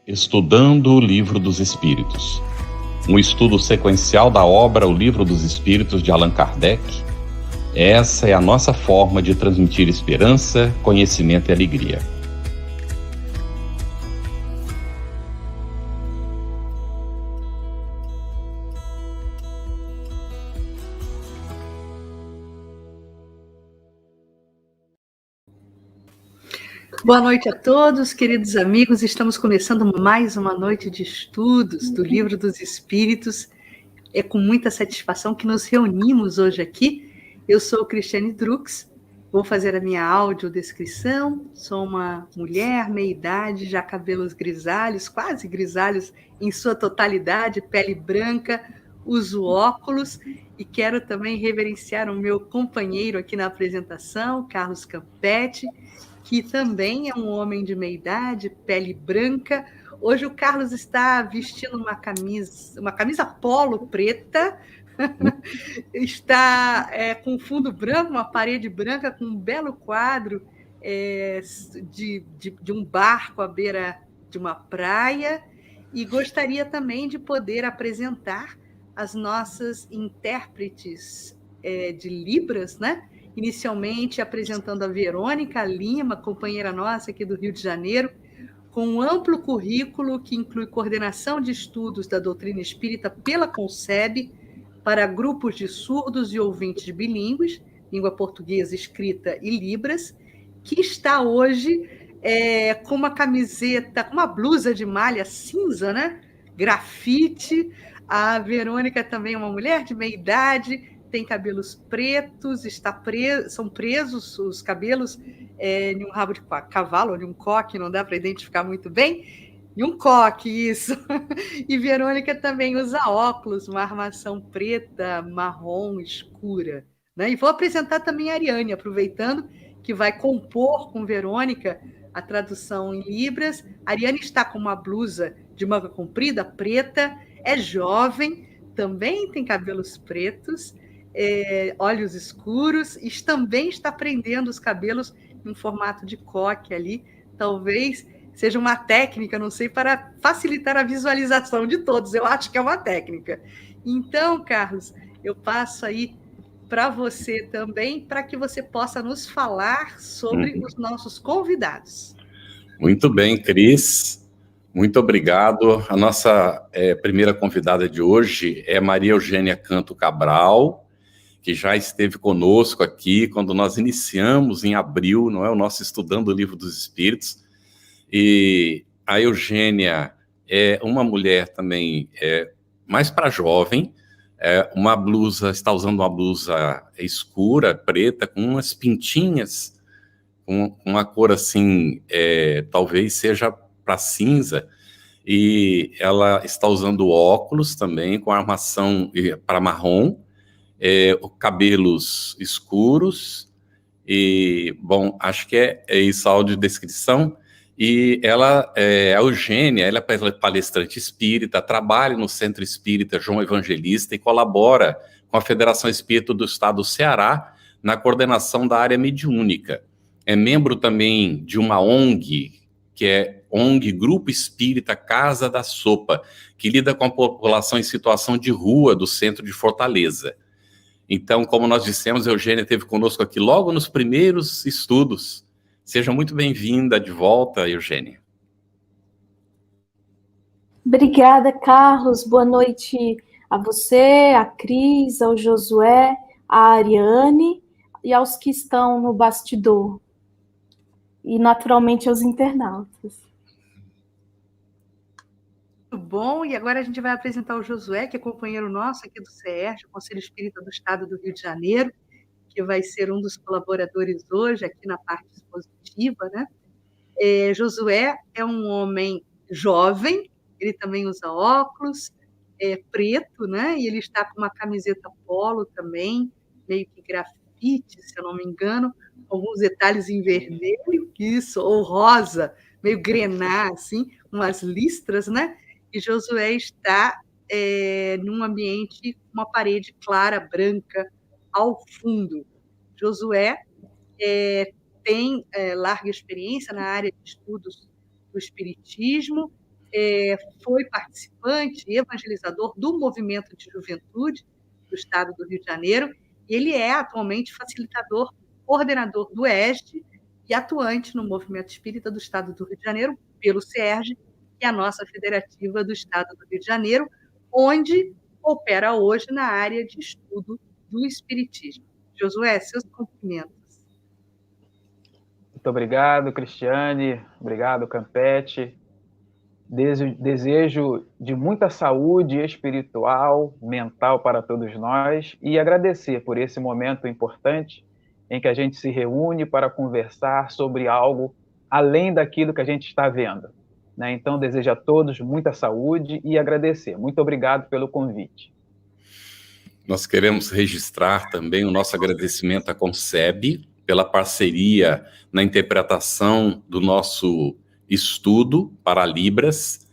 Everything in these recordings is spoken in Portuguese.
Estudando o Livro dos Espíritos. Um estudo sequencial da obra O Livro dos Espíritos de Allan Kardec. Essa é a nossa forma de transmitir esperança, conhecimento e alegria. Boa noite a todos, queridos amigos. Estamos começando mais uma noite de estudos do Livro dos Espíritos. É com muita satisfação que nos reunimos hoje aqui. Eu sou Cristiane Drux, vou fazer a minha audiodescrição. Sou uma mulher, meia-idade, já cabelos grisalhos, quase grisalhos em sua totalidade, pele branca, uso óculos e quero também reverenciar o meu companheiro aqui na apresentação, Carlos Campetti, que também é um homem de meia-idade, pele branca. Hoje o Carlos está vestindo uma camisa polo preta, está com fundo branco, uma parede branca com um belo quadro de um barco à beira de uma praia, e gostaria também de poder apresentar as nossas intérpretes de Libras, né? Inicialmente apresentando a Verônica Lima, companheira nossa aqui do Rio de Janeiro, com um amplo currículo que inclui coordenação de estudos da doutrina espírita pela CONCEB para grupos de surdos e ouvintes bilíngues, língua portuguesa escrita e Libras, que está hoje com uma camiseta, com uma blusa de malha cinza, né? Grafite. A Verônica também é uma mulher de meia-idade, tem cabelos pretos, são presos os cabelos em um rabo de cavalo, ou de um coque, não dá para identificar muito bem, e um coque, isso. E Verônica também usa óculos, uma armação preta, marrom, escura. Né? E vou apresentar também a Ariane, aproveitando que vai compor com Verônica a tradução em Libras. A Ariane está com uma blusa de manga comprida, preta, é jovem, também tem cabelos pretos, olhos escuros, e também está prendendo os cabelos em formato de coque ali. Talvez seja uma técnica, não sei, para facilitar a visualização de todos. Eu acho que é uma técnica. Então, Carlos, eu passo aí para você também, para que você possa nos falar sobre os nossos convidados. Muito bem, Cris. Muito obrigado. A nossa primeira convidada de hoje é Maria Eugênia Canto Cabral, que já esteve conosco aqui quando nós iniciamos em abril, não é, o nosso Estudando o Livro dos Espíritos. E a Eugênia é uma mulher também mais para jovem, está usando uma blusa escura, preta, com umas pintinhas, com uma cor assim, talvez seja para cinza, e ela está usando óculos também, com armação para marrom, cabelos escuros, e, bom, acho que é isso a audiodescrição. E ela, a Eugênia, ela é palestrante espírita, trabalha no Centro Espírita João Evangelista e colabora com a Federação Espírita do Estado do Ceará na coordenação da área mediúnica. É membro também de uma ONG, que é ONG Grupo Espírita Casa da Sopa, que lida com a população em situação de rua do centro de Fortaleza. Então, como nós dissemos, a Eugênia esteve conosco aqui logo nos primeiros estudos. Seja muito bem-vinda de volta, Eugênia. Obrigada, Carlos. Boa noite a você, a Cris, ao Josué, a Ariane e aos que estão no bastidor. E, naturalmente, aos internautas. Muito bom, e agora a gente vai apresentar o Josué, que é companheiro nosso aqui do CERJ, Conselho Espírita do Estado do Rio de Janeiro, que vai ser um dos colaboradores hoje aqui na parte expositiva, né? Josué é um homem jovem, ele também usa óculos, preto, né? E ele está com uma camiseta polo também, meio que grafite, se eu não me engano, alguns detalhes em vermelho, isso, ou rosa, meio grená, assim, umas listras, né? E Josué está num ambiente com uma parede clara, branca, ao fundo. Josué tem larga experiência na área de estudos do espiritismo, foi participante e evangelizador do movimento de juventude do Estado do Rio de Janeiro, e ele é atualmente facilitador, coordenador do ESD e atuante no movimento espírita do Estado do Rio de Janeiro, pelo CERJ, que é a nossa federativa do Estado do Rio de Janeiro, onde opera hoje na área de estudo do Espiritismo. Josué, seus cumprimentos. Muito obrigado, Cristiane. Obrigado, Campete. Desejo de muita saúde espiritual, mental para todos nós e agradecer por esse momento importante em que a gente se reúne para conversar sobre algo além daquilo que a gente está vendo, né? Então, desejo a todos muita saúde e agradecer. Muito obrigado pelo convite. Nós queremos registrar também o nosso agradecimento à Conceb pela parceria na interpretação do nosso estudo para Libras,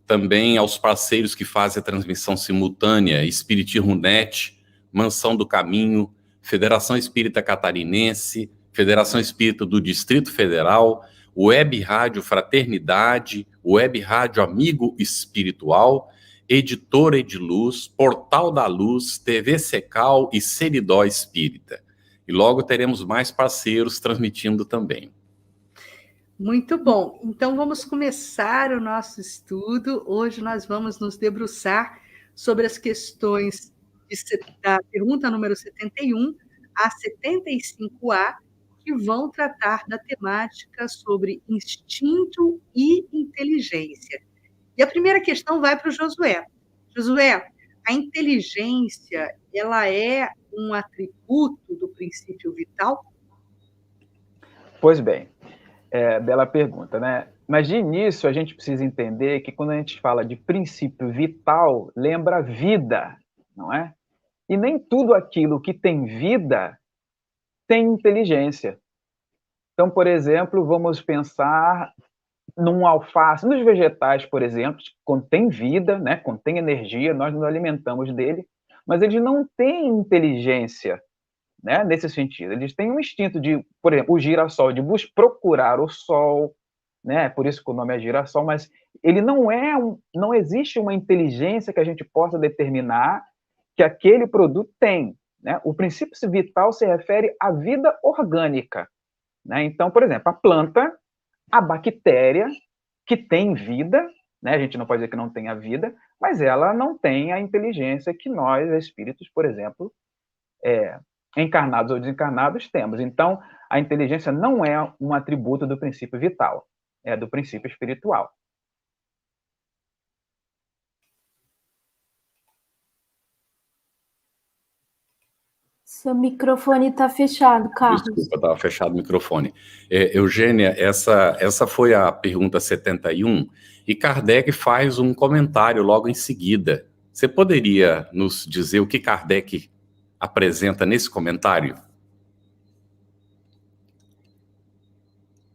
também aos parceiros que fazem a transmissão simultânea, Espiritismo Net, Mansão do Caminho, Federação Espírita Catarinense, Federação Espírita do Distrito Federal, Web Rádio Fraternidade, Web Rádio Amigo Espiritual, Editora Ediluz, Portal da Luz, TV Secal e Seridó Espírita. E logo teremos mais parceiros transmitindo também. Muito bom. Então, vamos começar o nosso estudo. Hoje nós vamos nos debruçar sobre as questões da pergunta número 71 a 75A, que vão tratar da temática sobre instinto e inteligência. E a primeira questão vai para o Josué. Josué, a inteligência, ela é um atributo do princípio vital? Pois bem, bela pergunta, né? Mas de início a gente precisa entender que quando a gente fala de princípio vital, lembra vida, não é? E nem tudo aquilo que tem vida tem inteligência. Então, por exemplo, vamos pensar num alface, nos vegetais, por exemplo, que contém vida, né? Contém energia, nós nos alimentamos dele, mas eles não têm inteligência, né, nesse sentido. Eles têm um instinto de, por exemplo, o girassol, de procurar o sol, né, por isso que o nome é girassol, mas ele não existe uma inteligência que a gente possa determinar que aquele produto tem, né? O princípio vital se refere à vida orgânica, né? Então, por exemplo, a planta, a bactéria, que tem vida, né, a gente não pode dizer que não tenha vida, mas ela não tem a inteligência que nós, espíritos, por exemplo, encarnados ou desencarnados, temos. Então, a inteligência não é um atributo do princípio vital, é do princípio espiritual. Seu microfone está fechado, Carlos. Desculpa, estava fechado o microfone. Eugênia, essa foi a pergunta 71, e Kardec faz um comentário logo em seguida. Você poderia nos dizer o que Kardec apresenta nesse comentário?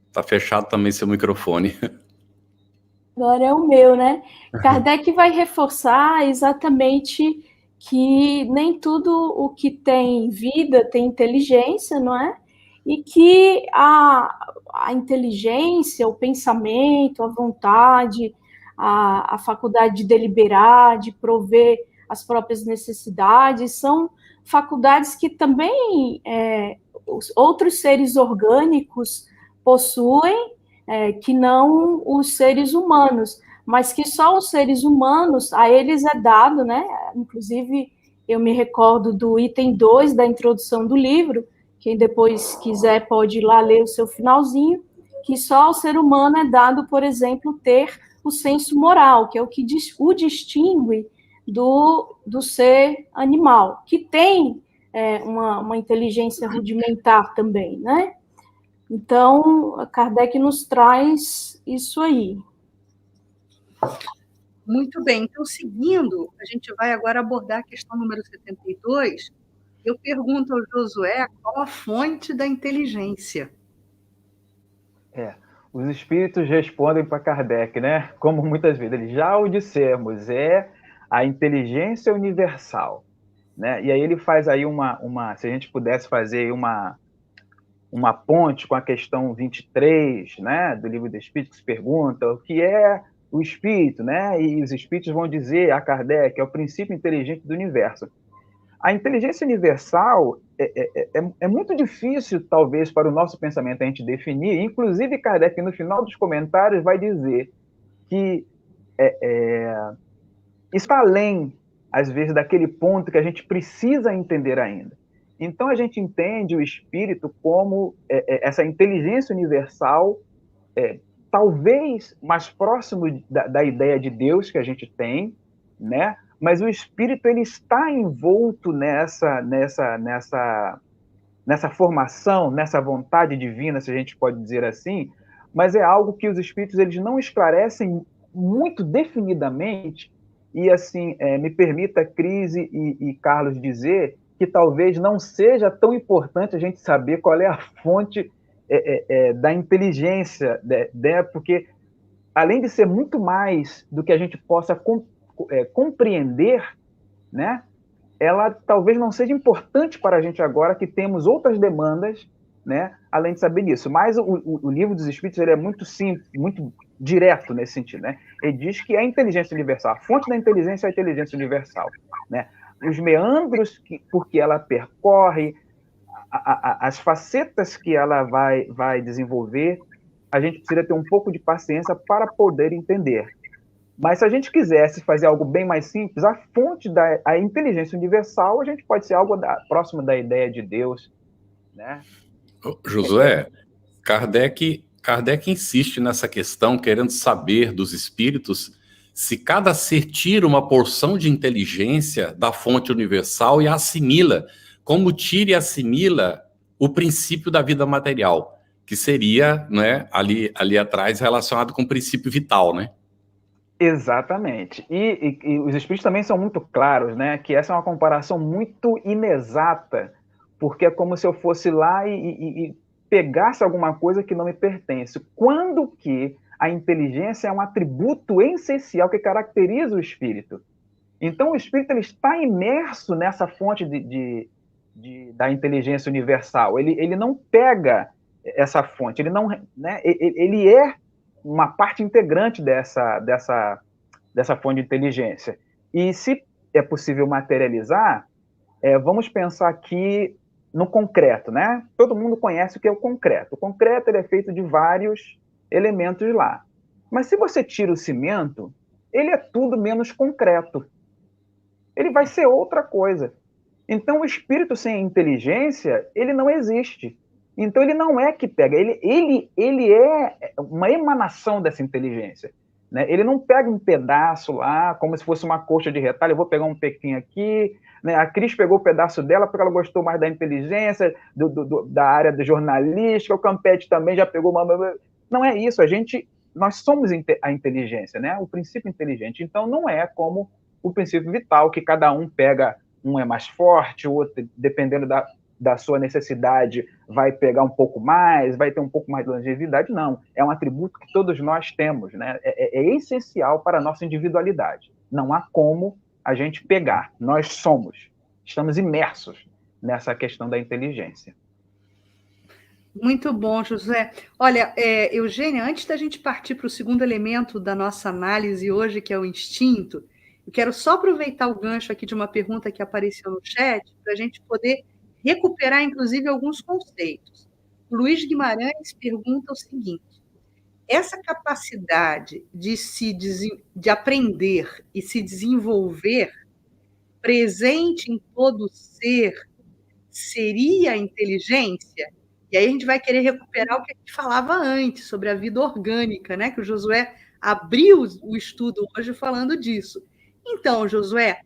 Está fechado também seu microfone. Agora é o meu, né? Kardec vai reforçar exatamente que nem tudo o que tem vida tem inteligência, não é? E que a inteligência, o pensamento, a vontade, a faculdade de deliberar, de prover as próprias necessidades, são faculdades que também os outros seres orgânicos possuem, que não os seres humanos, mas que só os seres humanos, a eles é dado, né? Inclusive, eu me recordo do item 2 da introdução do livro, quem depois quiser pode ir lá ler o seu finalzinho, que só ao ser humano é dado, por exemplo, ter o senso moral, que é o que o distingue do ser animal, que tem uma inteligência rudimentar também, né? Então, Kardec nos traz isso aí. Muito bem. Então, seguindo, a gente vai agora abordar a questão número 72. Eu pergunto ao Josué qual a fonte da inteligência. Os espíritos respondem para Kardec, né? Como muitas vezes eles já o dissemos, é a inteligência universal, né? E aí ele faz aí se a gente pudesse fazer uma ponte com a questão 23, né, do Livro dos Espíritos, que se pergunta o que é o espírito, né? E os espíritos vão dizer a Kardec, é o princípio inteligente do universo. A inteligência universal é muito difícil, talvez, para o nosso pensamento a gente definir. Inclusive, Kardec, no final dos comentários, vai dizer que está além, às vezes, daquele ponto que a gente precisa entender ainda. Então, a gente entende o espírito como essa inteligência universal, talvez mais próximo da ideia de Deus que a gente tem, né? Mas o espírito ele está envolto nessa formação, nessa vontade divina, se a gente pode dizer assim, mas é algo que os espíritos eles não esclarecem muito definidamente. E assim, me permita, Cris e Carlos, dizer que talvez não seja tão importante a gente saber qual é a fonte da inteligência, né? Porque além de ser muito mais do que a gente possa compreender, né? Ela talvez não seja importante para a gente agora, que temos outras demandas, né? Além de saber disso. Mas o livro dos Espíritos ele é muito simples, muito direto nesse sentido, né? Ele diz que a inteligência universal, a fonte da inteligência é a inteligência universal, né? Os meandros por que ela percorre, as facetas que ela vai desenvolver, a gente precisa ter um pouco de paciência para poder entender. Mas se a gente quisesse fazer algo bem mais simples, a fonte da inteligência universal, a gente pode ser algo próximo da ideia de Deus, né? Josué, Kardec insiste nessa questão, querendo saber dos espíritos se cada ser tira uma porção de inteligência da fonte universal e a assimila, como tira e assimila o princípio da vida material, que seria, né, ali atrás relacionado com o princípio vital, né? Exatamente. E os espíritos também são muito claros, né? Que essa é uma comparação muito inexata, porque é como se eu fosse lá e pegasse alguma coisa que não me pertence. Quando que a inteligência é um atributo essencial que caracteriza o espírito. Então, o espírito ele está imerso nessa fonte da inteligência universal. Ele não pega essa fonte, ele não, né? Ele é uma parte integrante dessa fonte de inteligência. E se é possível materializar, vamos pensar aqui no concreto, né? Todo mundo conhece o que é o concreto. O concreto ele é feito de vários elementos lá. Mas se você tira o cimento, ele é tudo menos concreto. Ele vai ser outra coisa. Então, o espírito sem inteligência, ele não existe. Então, ele não é que pega, ele é uma emanação dessa inteligência. Né? Ele não pega um pedaço lá, como se fosse uma coxa de retalho, eu vou pegar um pequinho aqui. Né? A Cris pegou o pedaço dela porque ela gostou mais da inteligência, da área do jornalística, o Campete também já pegou uma... Não é isso, nós somos a inteligência, né? O princípio inteligente. Então, não é como o princípio vital, que cada um pega, um é mais forte, o outro, dependendo da sua necessidade, vai pegar um pouco mais, vai ter um pouco mais de longevidade. Não, é um atributo que todos nós temos, né? É essencial para a nossa individualidade. Não há como a gente pegar. Nós estamos imersos nessa questão da inteligência. Muito bom, José. Olha, Eugênia, antes da gente partir para o segundo elemento da nossa análise hoje, que é o instinto, eu quero só aproveitar o gancho aqui de uma pergunta que apareceu no chat, para a gente poder recuperar, inclusive, alguns conceitos. O Luiz Guimarães pergunta o seguinte: essa capacidade de aprender e se desenvolver presente em todo ser seria a inteligência? E aí a gente vai querer recuperar o que a gente falava antes, sobre a vida orgânica, né? Que o Josué abriu o estudo hoje falando disso. Então, Josué,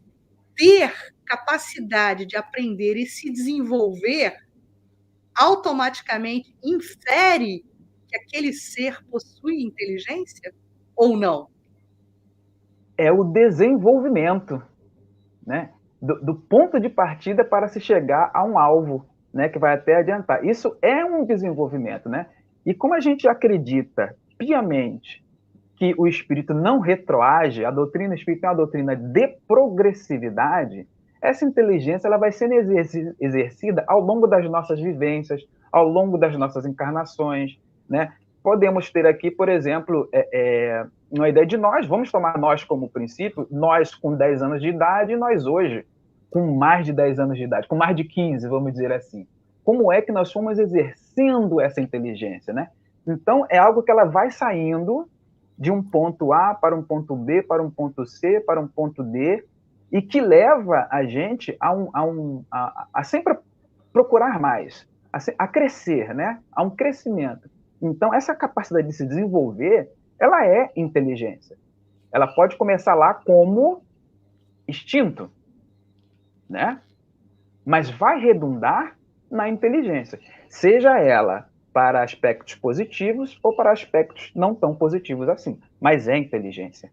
ter capacidade de aprender e se desenvolver automaticamente infere que aquele ser possui inteligência ou não? É o desenvolvimento, né? Do ponto de partida para se chegar a um alvo, né? Que vai até adiantar. Isso é um desenvolvimento, né? E como a gente acredita piamente que o espírito não retroage, a doutrina espírita é uma doutrina de progressividade, essa inteligência ela vai sendo exercida ao longo das nossas vivências, ao longo das nossas encarnações, né? podemos ter aqui, por exemplo, uma ideia de nós, vamos tomar nós como princípio, nós com 10 anos de idade e nós hoje com mais de 10 anos de idade, com mais de 15, vamos dizer assim. Como é que nós fomos exercendo essa inteligência, né? Então, é algo que ela vai saindo de um ponto A para um ponto B, para um ponto C, para um ponto D, e que leva a gente a sempre procurar mais, a crescer, né? A um crescimento. Então, essa capacidade de se desenvolver, ela é inteligência. Ela pode começar lá como instinto, né? Mas vai redundar na inteligência, seja ela para aspectos positivos ou para aspectos não tão positivos assim, mas é inteligência.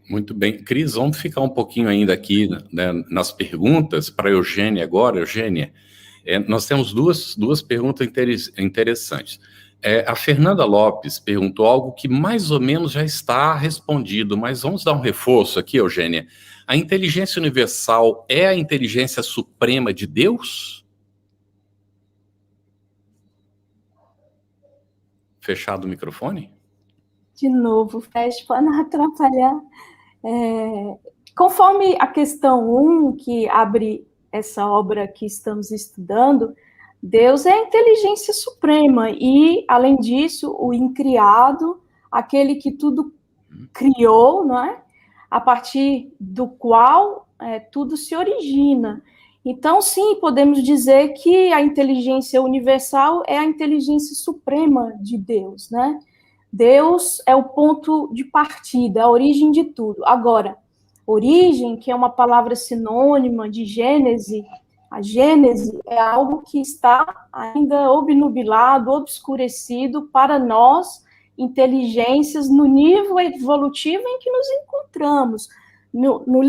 Muito bem. Cris, vamos ficar um pouquinho ainda aqui, né, nas perguntas para a Eugênia agora. Eugênia, nós temos duas perguntas interessantes. A Fernanda Lopes perguntou algo que mais ou menos já está respondido, mas vamos dar um reforço aqui, Eugênia. A inteligência universal é a inteligência suprema de Deus? Fechado o microfone? De novo, fecha para não atrapalhar. Conforme a questão 1, que abre essa obra que estamos estudando, Deus é a inteligência suprema e, além disso, o incriado, aquele que tudo criou, não é? A partir do qual tudo se origina. Então, sim, podemos dizer que a inteligência universal é a inteligência suprema de Deus, né? Deus é o ponto de partida, a origem de tudo. Agora, origem, que é uma palavra sinônima de Gênese, a Gênese é algo que está ainda obnubilado, obscurecido para nós, inteligências, no nível evolutivo em que nos encontramos. No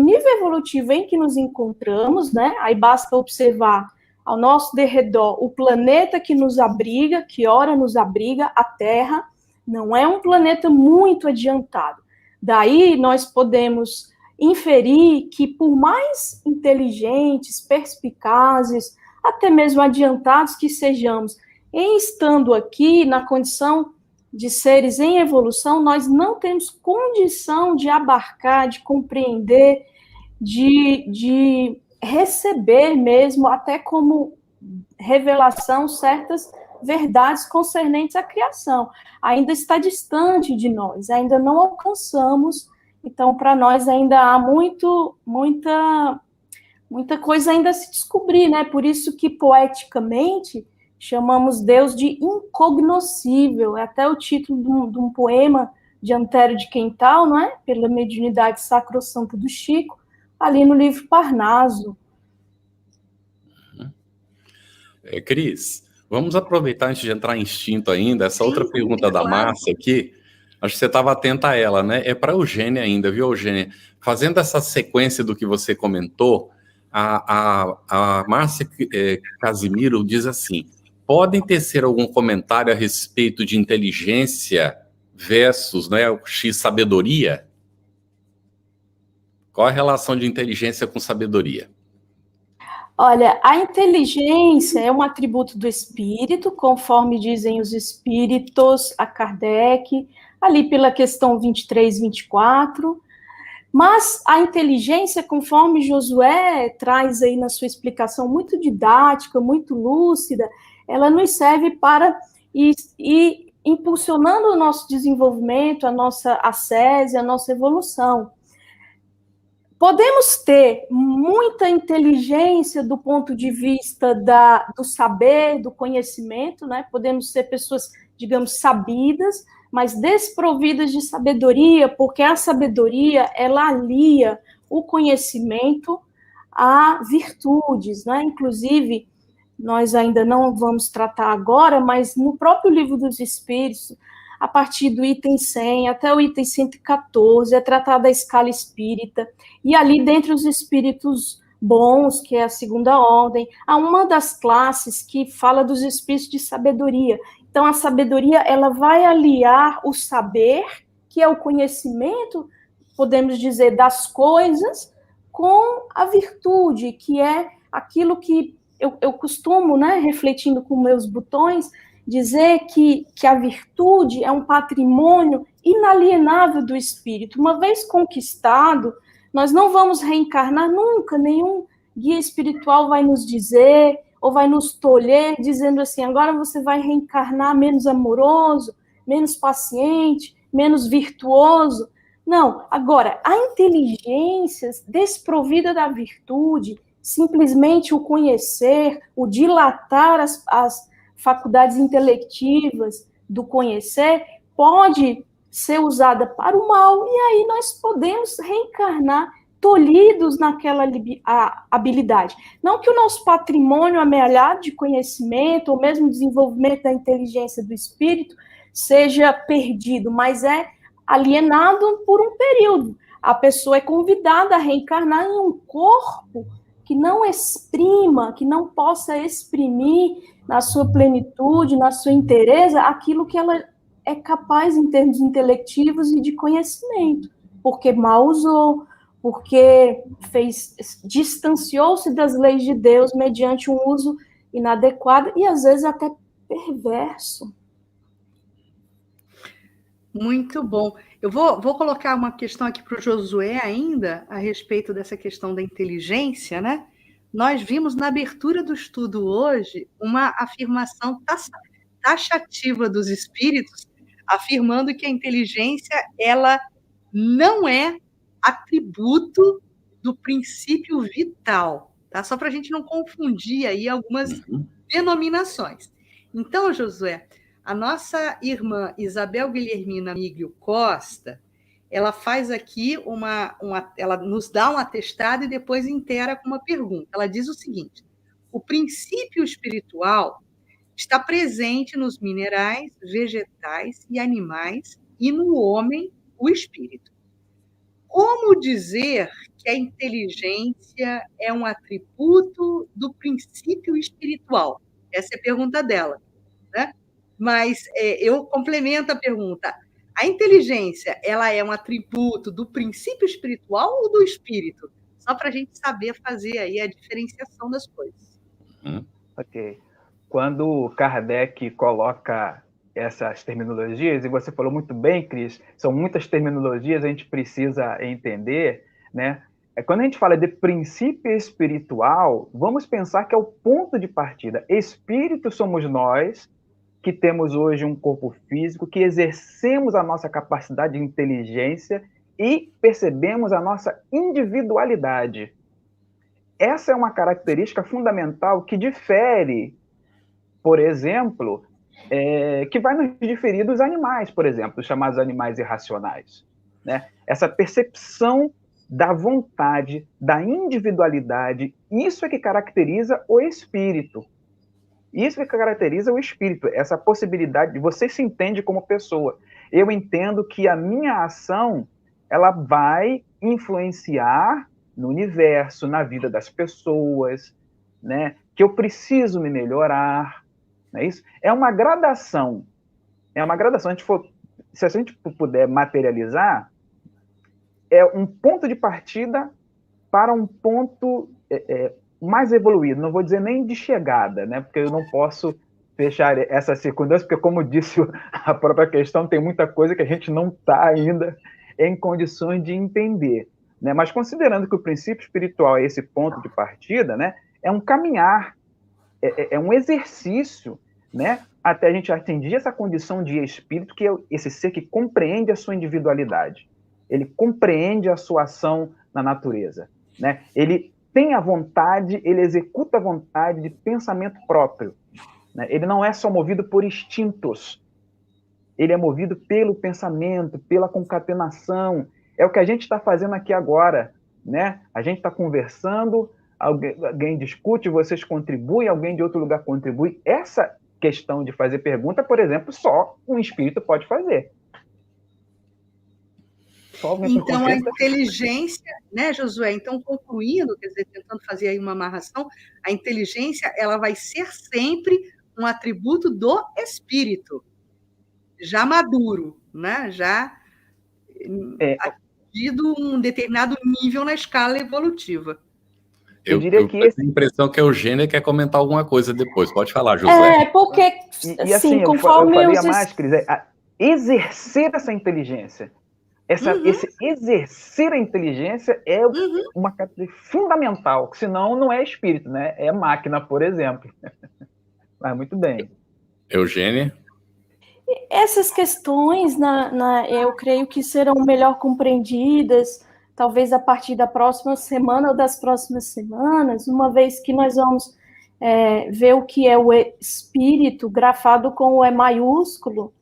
nível evolutivo em que nos encontramos, né? Aí basta observar ao nosso derredor o planeta que nos abriga, que ora nos abriga, a Terra, não é um planeta muito adiantado. Daí nós podemos inferir que, por mais inteligentes, perspicazes, até mesmo adiantados que sejamos, em estando aqui na condição de seres em evolução, nós não temos condição de abarcar, de compreender, de receber mesmo, até como revelação, certas verdades concernentes à criação. Ainda está distante de nós, ainda não alcançamos, então para nós ainda há muita coisa ainda a se descobrir, né? Por isso que poeticamente chamamos Deus de incognoscível, é até o título de um poema de Antero de Quental, não é? Pela mediunidade sacrossanta do Chico, ali no livro Parnaso. Cris, vamos aproveitar antes de entrar em instinto ainda, essa outra pergunta da Márcia aqui, acho que você estava atenta a ela, né? É para a Eugênia, viu, Eugênia? Fazendo essa sequência do que você comentou, a Márcia Casimiro diz assim: podem tecer algum comentário a respeito de inteligência versus, né, o X sabedoria? Qual a relação de inteligência com sabedoria? Olha, a inteligência é um atributo do espírito, conforme dizem os espíritos, a Kardec, ali pela questão 23, 24, mas a inteligência, conforme Josué traz aí na sua explicação muito didática, muito lúcida, ela nos serve para ir impulsionando o nosso desenvolvimento, a nossa ascese, a nossa evolução. Podemos ter muita inteligência do ponto de vista do saber, do conhecimento, né? Podemos ser pessoas, digamos, sabidas, mas desprovidas de sabedoria, porque a sabedoria, ela alia o conhecimento a virtudes, né? Inclusive, nós ainda não vamos tratar agora, mas no próprio Livro dos Espíritos, a partir do item 100 até o item 114, é tratada a escala espírita, e ali, dentre os espíritos bons, que é a segunda ordem, há uma das classes que fala dos espíritos de sabedoria. Então, a sabedoria, ela vai aliar o saber, que é o conhecimento, podemos dizer, das coisas, com a virtude, que é aquilo que eu costumo, né, refletindo com meus botões, dizer que a virtude é um patrimônio inalienável do espírito. Uma vez conquistado, nós não vamos reencarnar nunca, nenhum guia espiritual vai nos dizer, ou vai nos tolher, dizendo assim, agora você vai reencarnar menos amoroso, menos paciente, menos virtuoso. Não, agora, a inteligência desprovida da virtude, simplesmente o conhecer, o dilatar as faculdades intelectivas do conhecer, pode ser usada para o mal, e aí nós podemos reencarnar tolhidos naquela habilidade. Não que o nosso patrimônio amealhado de conhecimento, ou mesmo desenvolvimento da inteligência do espírito, seja perdido, mas é alienado por um período. A pessoa é convidada a reencarnar em um corpo que não exprima, que não possa exprimir na sua plenitude, na sua inteireza, aquilo que ela é capaz em termos intelectivos e de conhecimento, porque mal usou, porque distanciou-se das leis de Deus mediante um uso inadequado e às vezes até perverso. Muito bom. Eu vou colocar uma questão aqui para o Josué ainda, a respeito dessa questão da inteligência, né? Nós vimos na abertura do estudo hoje uma afirmação taxativa dos espíritos, afirmando que a inteligência ela não é atributo do princípio vital, tá? Só para a gente não confundir aí algumas denominações. Então, Josué, a nossa irmã Isabel Guilhermina Miglio Costa, ela faz aqui ela nos dá um atestado e depois intera com uma pergunta. Ela diz o seguinte: o princípio espiritual está presente nos minerais, vegetais e animais e no homem, o espírito. Como dizer que a inteligência é um atributo do princípio espiritual? Essa é a pergunta dela, né? Mas eu complemento a pergunta. A inteligência, ela é um atributo do princípio espiritual ou do espírito? Só para a gente saber fazer aí a diferenciação das coisas. Ok. Quando Kardec coloca essas terminologias, e você falou muito bem, Cris, são muitas terminologias, a gente precisa entender, né? Quando a gente fala de princípio espiritual, vamos pensar que é o ponto de partida. Espírito somos nós, que temos hoje um corpo físico, que exercemos a nossa capacidade de inteligência e percebemos a nossa individualidade. Essa é uma característica fundamental que difere, por exemplo, que vai nos diferir dos animais, por exemplo, os chamados animais irracionais, né? Essa percepção da vontade, da individualidade, isso é que caracteriza o espírito. Isso que caracteriza o espírito, essa possibilidade de você se entende como pessoa. Eu entendo que a minha ação ela vai influenciar no universo, na vida das pessoas, né? Que eu preciso me melhorar, não é isso? É uma gradação. É uma gradação. Se a gente puder materializar, é um ponto de partida para um ponto mais evoluído, não vou dizer nem de chegada, né? Porque eu não posso fechar essa circunstância, porque, como disse a própria questão, tem muita coisa que a gente não está ainda em condições de entender, né? Mas considerando que o princípio espiritual é esse ponto de partida, né? É um caminhar, é um exercício, né? Até a gente atingir essa condição de espírito, que é esse ser que compreende a sua individualidade, ele compreende a sua ação na natureza, né? Ele tem a vontade, ele executa a vontade de pensamento próprio, né? Ele não é só movido por instintos, ele é movido pelo pensamento, pela concatenação. É o que a gente está fazendo aqui agora, né? A gente está conversando, alguém discute, vocês contribuem, alguém de outro lugar contribui. Essa questão de fazer pergunta, por exemplo, só um espírito pode fazer. Então, a inteligência, né, Josué? Então, concluindo, quer dizer, tentando fazer aí uma amarração, a inteligência ela vai ser sempre um atributo do espírito, já maduro, né? Já atingido um determinado nível na escala evolutiva. Eu diria que tenho a impressão que a Eugênia quer comentar alguma coisa depois. Pode falar, José. Porque, e assim, eu faria mais, Cris, exercer essa inteligência. Esse exercer a inteligência é uma característica fundamental, senão não é espírito, né? É máquina, por exemplo. Mas muito bem. Eugênia? Essas questões, eu creio que serão melhor compreendidas, talvez a partir da próxima semana ou das próximas semanas, uma vez que nós vamos ver o que é o espírito grafado com o E maiúsculo,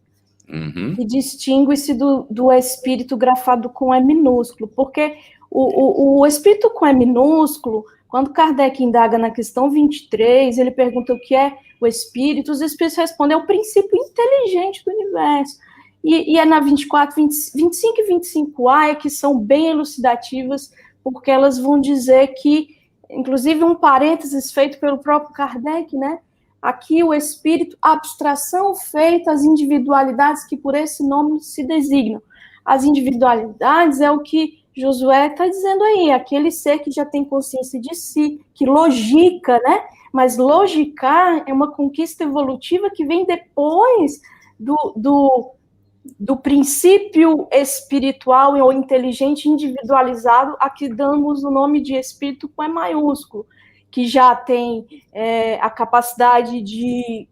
e distingue-se do espírito grafado com E minúsculo, porque o espírito com E minúsculo, quando Kardec indaga na questão 23, ele pergunta o que é o espírito, os espíritos respondem, é o princípio inteligente do universo. E é na 24, 25 e 25A é que são bem elucidativas, porque elas vão dizer que, inclusive um parênteses feito pelo próprio Kardec, né? Aqui o espírito, a abstração feita às individualidades que por esse nome se designam. As individualidades é o que Josué está dizendo aí, aquele ser que já tem consciência de si, que logica, né? Mas logicar é uma conquista evolutiva que vem depois do princípio espiritual ou inteligente individualizado, a que damos o nome de espírito com E maiúsculo, que já tem a capacidade de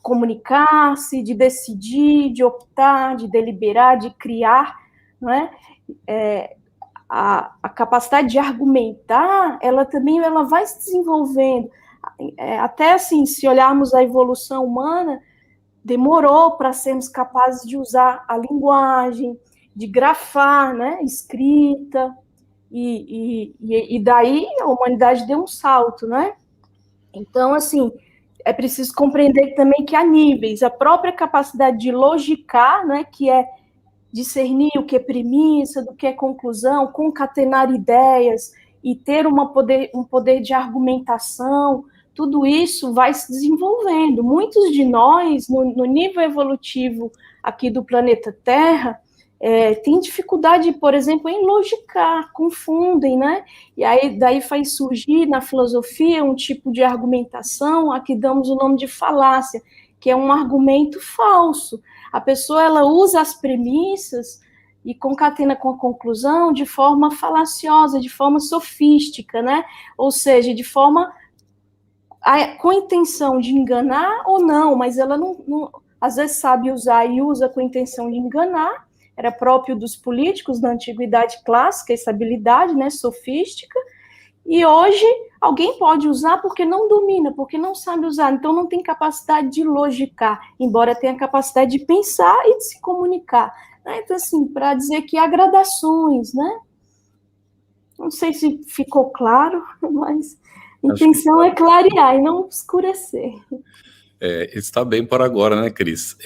comunicar-se, de decidir, de optar, de deliberar, de criar, não é? A capacidade de argumentar, ela também vai se desenvolvendo. Até assim, se olharmos a evolução humana, demorou para sermos capazes de usar a linguagem, de grafar, né, escrita, e daí a humanidade deu um salto, né? Então, assim, é preciso compreender também que há níveis, a própria capacidade de logicar, né, que é discernir o que é premissa, do que é conclusão, concatenar ideias e ter um poder de argumentação, tudo isso vai se desenvolvendo. Muitos de nós, no nível evolutivo aqui do planeta Terra, têm dificuldade, por exemplo, em logicar, confundem, né? E aí daí faz surgir na filosofia um tipo de argumentação a que damos o nome de falácia, que é um argumento falso. A pessoa ela usa as premissas e concatena com a conclusão de forma falaciosa, de forma sofística, né? Ou seja, de forma com intenção de enganar ou não, mas ela não às vezes sabe usar e usa com intenção de enganar. Era próprio dos políticos da antiguidade clássica, essa habilidade, né, sofística. E hoje alguém pode usar porque não domina, porque não sabe usar, então não tem capacidade de logicar, embora tenha capacidade de pensar e de se comunicar. Né? Então, assim, para dizer que há gradações, né? Não sei se ficou claro, mas a intenção é clarear e não escurecer. Está bem por agora, né, Cris?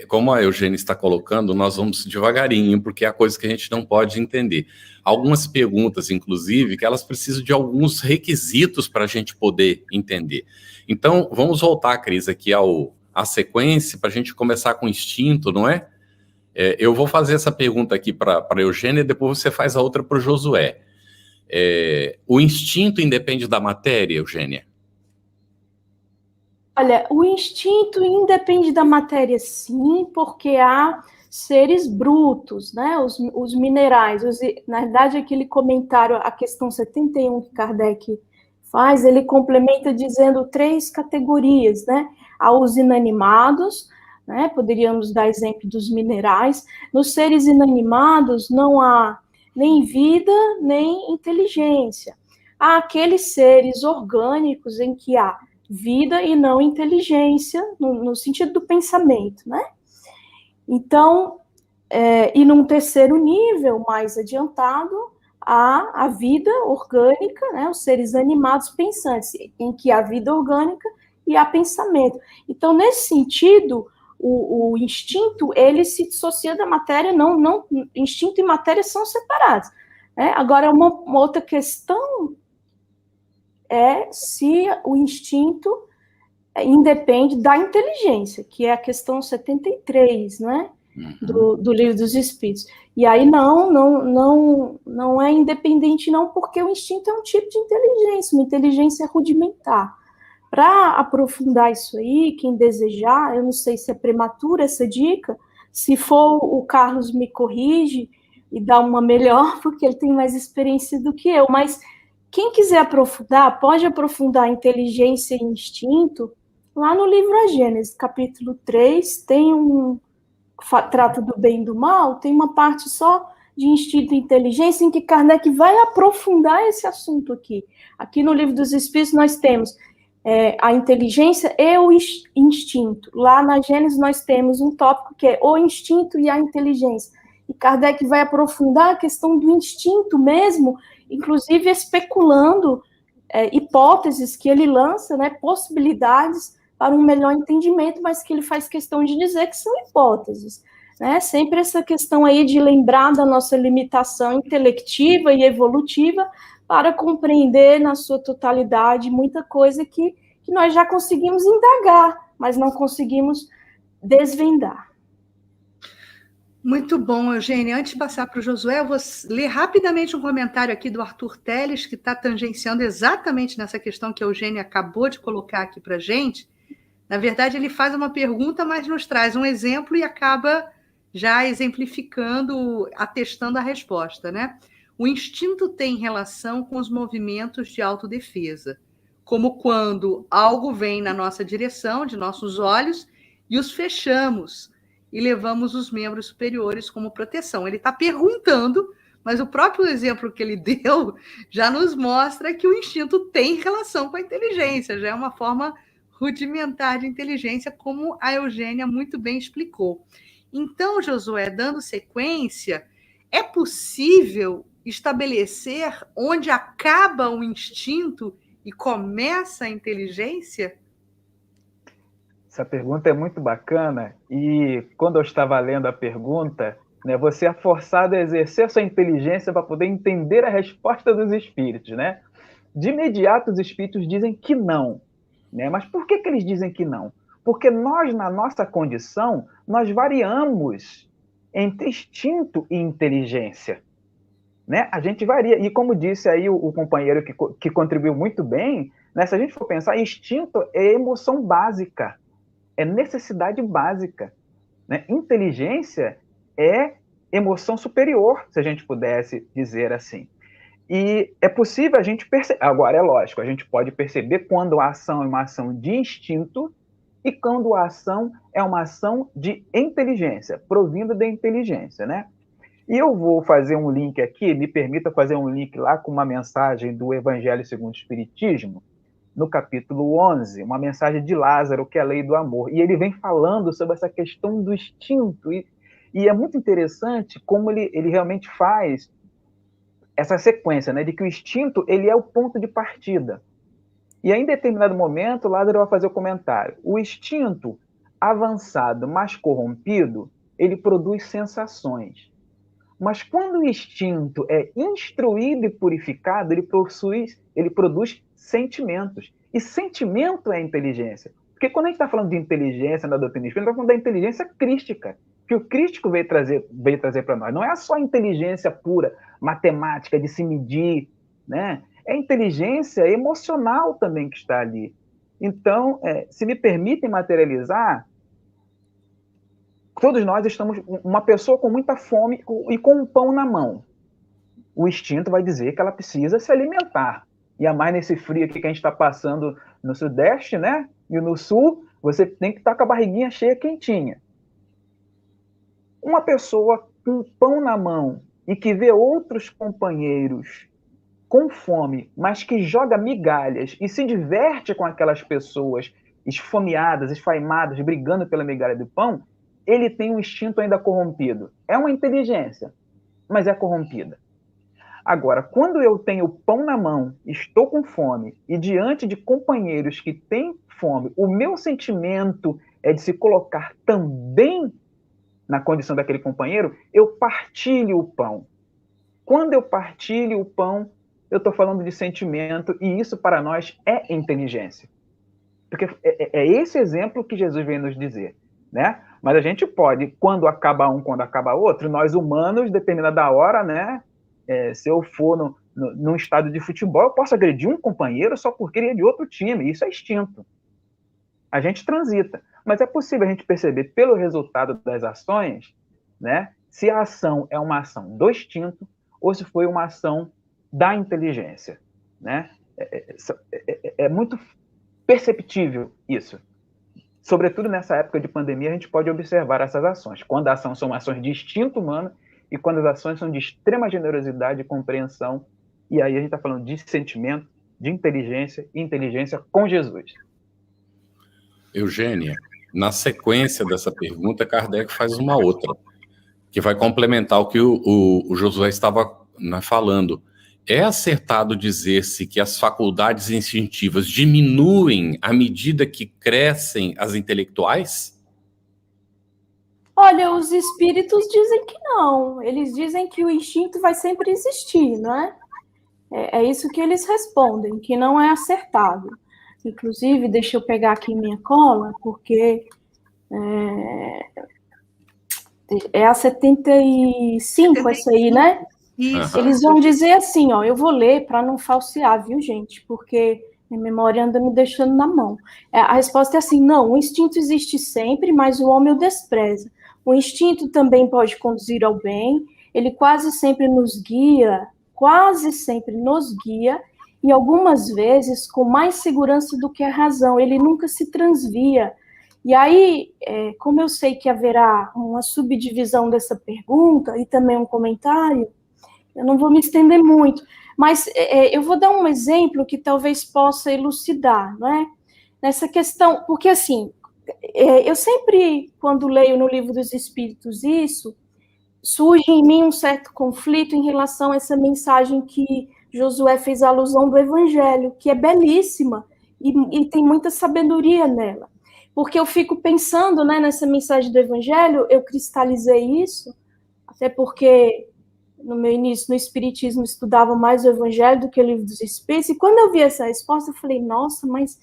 Como a Eugênia está colocando, nós vamos devagarinho, porque é a coisa que a gente não pode entender. Algumas perguntas, inclusive, que elas precisam de alguns requisitos para a gente poder entender. Então, vamos voltar, Cris, aqui à sequência, para a gente começar com o instinto, não é? Eu vou fazer essa pergunta aqui para a Eugênia, e depois você faz a outra para o Josué. O instinto independe da matéria, Eugênia? Olha, o instinto independe da matéria, sim, porque há seres brutos, né? Os minerais. Na verdade, aquele comentário, a questão 71 que Kardec faz, ele complementa dizendo 3 categorias, né? Há os inanimados, né? Poderíamos dar exemplo dos minerais. Nos seres inanimados não há nem vida, nem inteligência. Há aqueles seres orgânicos em que há vida e não inteligência, no sentido do pensamento, né? Então, e num terceiro nível, mais adiantado, há a vida orgânica, né? Os seres animados pensantes, em que há vida orgânica e há pensamento. Então, nesse sentido, o instinto, ele se dissocia da matéria, não instinto e matéria são separados. Né? Agora, uma outra questão é se o instinto independe da inteligência, que é a questão 73, né? do Livro dos Espíritos. E aí não é independente não, porque o instinto é um tipo de inteligência, uma inteligência rudimentar. Para aprofundar isso aí, quem desejar, eu não sei se é prematura essa dica, se for o Carlos me corrige e dá uma melhor, porque ele tem mais experiência do que eu, mas quem quiser aprofundar, pode aprofundar inteligência e instinto lá no livro A Gênese, capítulo 3, trata do bem e do mal, tem uma parte só de instinto e inteligência em que Kardec vai aprofundar esse assunto aqui. Aqui no Livro dos Espíritos nós temos a inteligência e o instinto. Lá na Gênesis nós temos um tópico que é o instinto e a inteligência. E Kardec vai aprofundar a questão do instinto mesmo, inclusive especulando hipóteses que ele lança, né, possibilidades para um melhor entendimento, mas que ele faz questão de dizer que são hipóteses. Né? Sempre essa questão aí de lembrar da nossa limitação intelectiva e evolutiva para compreender na sua totalidade muita coisa que nós já conseguimos indagar, mas não conseguimos desvendar. Muito bom, Eugênia. Antes de passar para o Josué, eu vou ler rapidamente um comentário aqui do Arthur Teles, que está tangenciando exatamente nessa questão que a Eugênia acabou de colocar aqui para a gente. Na verdade, ele faz uma pergunta, mas nos traz um exemplo e acaba já exemplificando, atestando a resposta, né? O instinto tem relação com os movimentos de autodefesa, como quando algo vem na nossa direção, de nossos olhos, e os fechamos e levamos os membros superiores como proteção. Ele está perguntando, mas o próprio exemplo que ele deu já nos mostra que o instinto tem relação com a inteligência, já é uma forma rudimentar de inteligência, como a Eugênia muito bem explicou. Então, Josué, dando sequência, é possível estabelecer onde acaba o instinto e começa a inteligência? Essa pergunta é muito bacana e quando eu estava lendo a pergunta, né, você é forçado a exercer a sua inteligência para poder entender a resposta dos espíritos, né? De imediato, os espíritos dizem que não, né? Mas por que eles dizem que não? Porque nós, na nossa condição, nós variamos entre instinto e inteligência. Né? A gente varia. E como disse aí o companheiro que contribuiu muito bem, né? Se a gente for pensar, instinto é emoção básica, é necessidade básica. Né? Inteligência é emoção superior, se a gente pudesse dizer assim. E é possível a gente perceber. Agora, é lógico, a gente pode perceber quando a ação é uma ação de instinto e quando a ação é uma ação de inteligência, provinda da inteligência, né? E eu vou fazer um link aqui, me permita fazer um link lá com uma mensagem do Evangelho segundo o Espiritismo, no capítulo 11, uma mensagem de Lázaro, que é a lei do amor. E ele vem falando sobre essa questão do instinto. E é muito interessante como ele realmente faz essa sequência, né, de que o instinto ele é o ponto de partida. E aí, em determinado momento, Lázaro vai fazer o comentário. O instinto avançado, mas corrompido, ele produz sensações. Mas quando o instinto é instruído e purificado, ele produz sentimentos. E sentimento é inteligência. Porque quando a gente está falando de inteligência na doutrina espírita, a gente está falando da inteligência crística, que o crístico veio trazer para nós. Não é só inteligência pura, matemática, de se medir, né? É inteligência emocional também que está ali. Então, se me permitem materializar, todos nós estamos, uma pessoa com muita fome e com um pão na mão. O instinto vai dizer que ela precisa se alimentar. E a mais nesse frio aqui que a gente está passando no Sudeste, né? E no Sul, você tem que estar com a barriguinha cheia, quentinha. Uma pessoa com pão na mão e que vê outros companheiros com fome, mas que joga migalhas e se diverte com aquelas pessoas esfomeadas, esfaimadas, brigando pela migalha do pão, ele tem um instinto ainda corrompido. É uma inteligência, mas é corrompida. Agora, quando eu tenho pão na mão, estou com fome, e diante de companheiros que têm fome, o meu sentimento é de se colocar também na condição daquele companheiro, eu partilho o pão. Quando eu partilho o pão, eu estou falando de sentimento, e isso para nós é inteligência. Porque é esse exemplo que Jesus vem nos dizer, né? Mas a gente pode, quando acaba um, quando acaba outro, nós humanos, dependendo da hora, né? Se eu for num estádio de futebol, eu posso agredir um companheiro só porque ele é de outro time. Isso é instinto. A gente transita. Mas é possível a gente perceber pelo resultado das ações, né? Se a ação é uma ação do instinto ou se foi uma ação da inteligência, né? É muito perceptível isso. Sobretudo nessa época de pandemia, a gente pode observar essas ações. Quando as ações são ações de instinto humano e quando as ações são de extrema generosidade e compreensão. E aí a gente está falando de sentimento, de inteligência e inteligência com Jesus. Eugênia, na sequência dessa pergunta, Kardec faz uma outra, que vai complementar o que o Josué estava falando. É acertado dizer-se que as faculdades instintivas diminuem à medida que crescem as intelectuais? Olha, os espíritos dizem que não. Eles dizem que o instinto vai sempre existir, não é? É isso que eles respondem, que não é acertado. Inclusive, deixa eu pegar aqui minha cola, porque é a 75 essa aí, né? Isso. Eles vão dizer assim, ó, eu vou ler para não falsear, viu, gente? Porque minha memória anda me deixando na mão. A resposta é assim, não, o instinto existe sempre, mas o homem o despreza. O instinto também pode conduzir ao bem, ele quase sempre nos guia, e algumas vezes com mais segurança do que a razão, ele nunca se transvia. E aí, como eu sei que haverá uma subdivisão dessa pergunta e também um comentário, eu não vou me estender muito, mas eu vou dar um exemplo que talvez possa elucidar, não é? Nessa questão, porque assim, eu sempre, quando leio no Livro dos Espíritos isso, surge em mim um certo conflito em relação a essa mensagem que Josué fez alusão do Evangelho, que é belíssima e tem muita sabedoria nela. Porque eu fico pensando, né, nessa mensagem do Evangelho, eu cristalizei isso, até porque no meu início no Espiritismo estudava mais o Evangelho do que o Livro dos Espíritos, e quando eu vi essa resposta, eu falei, nossa, mas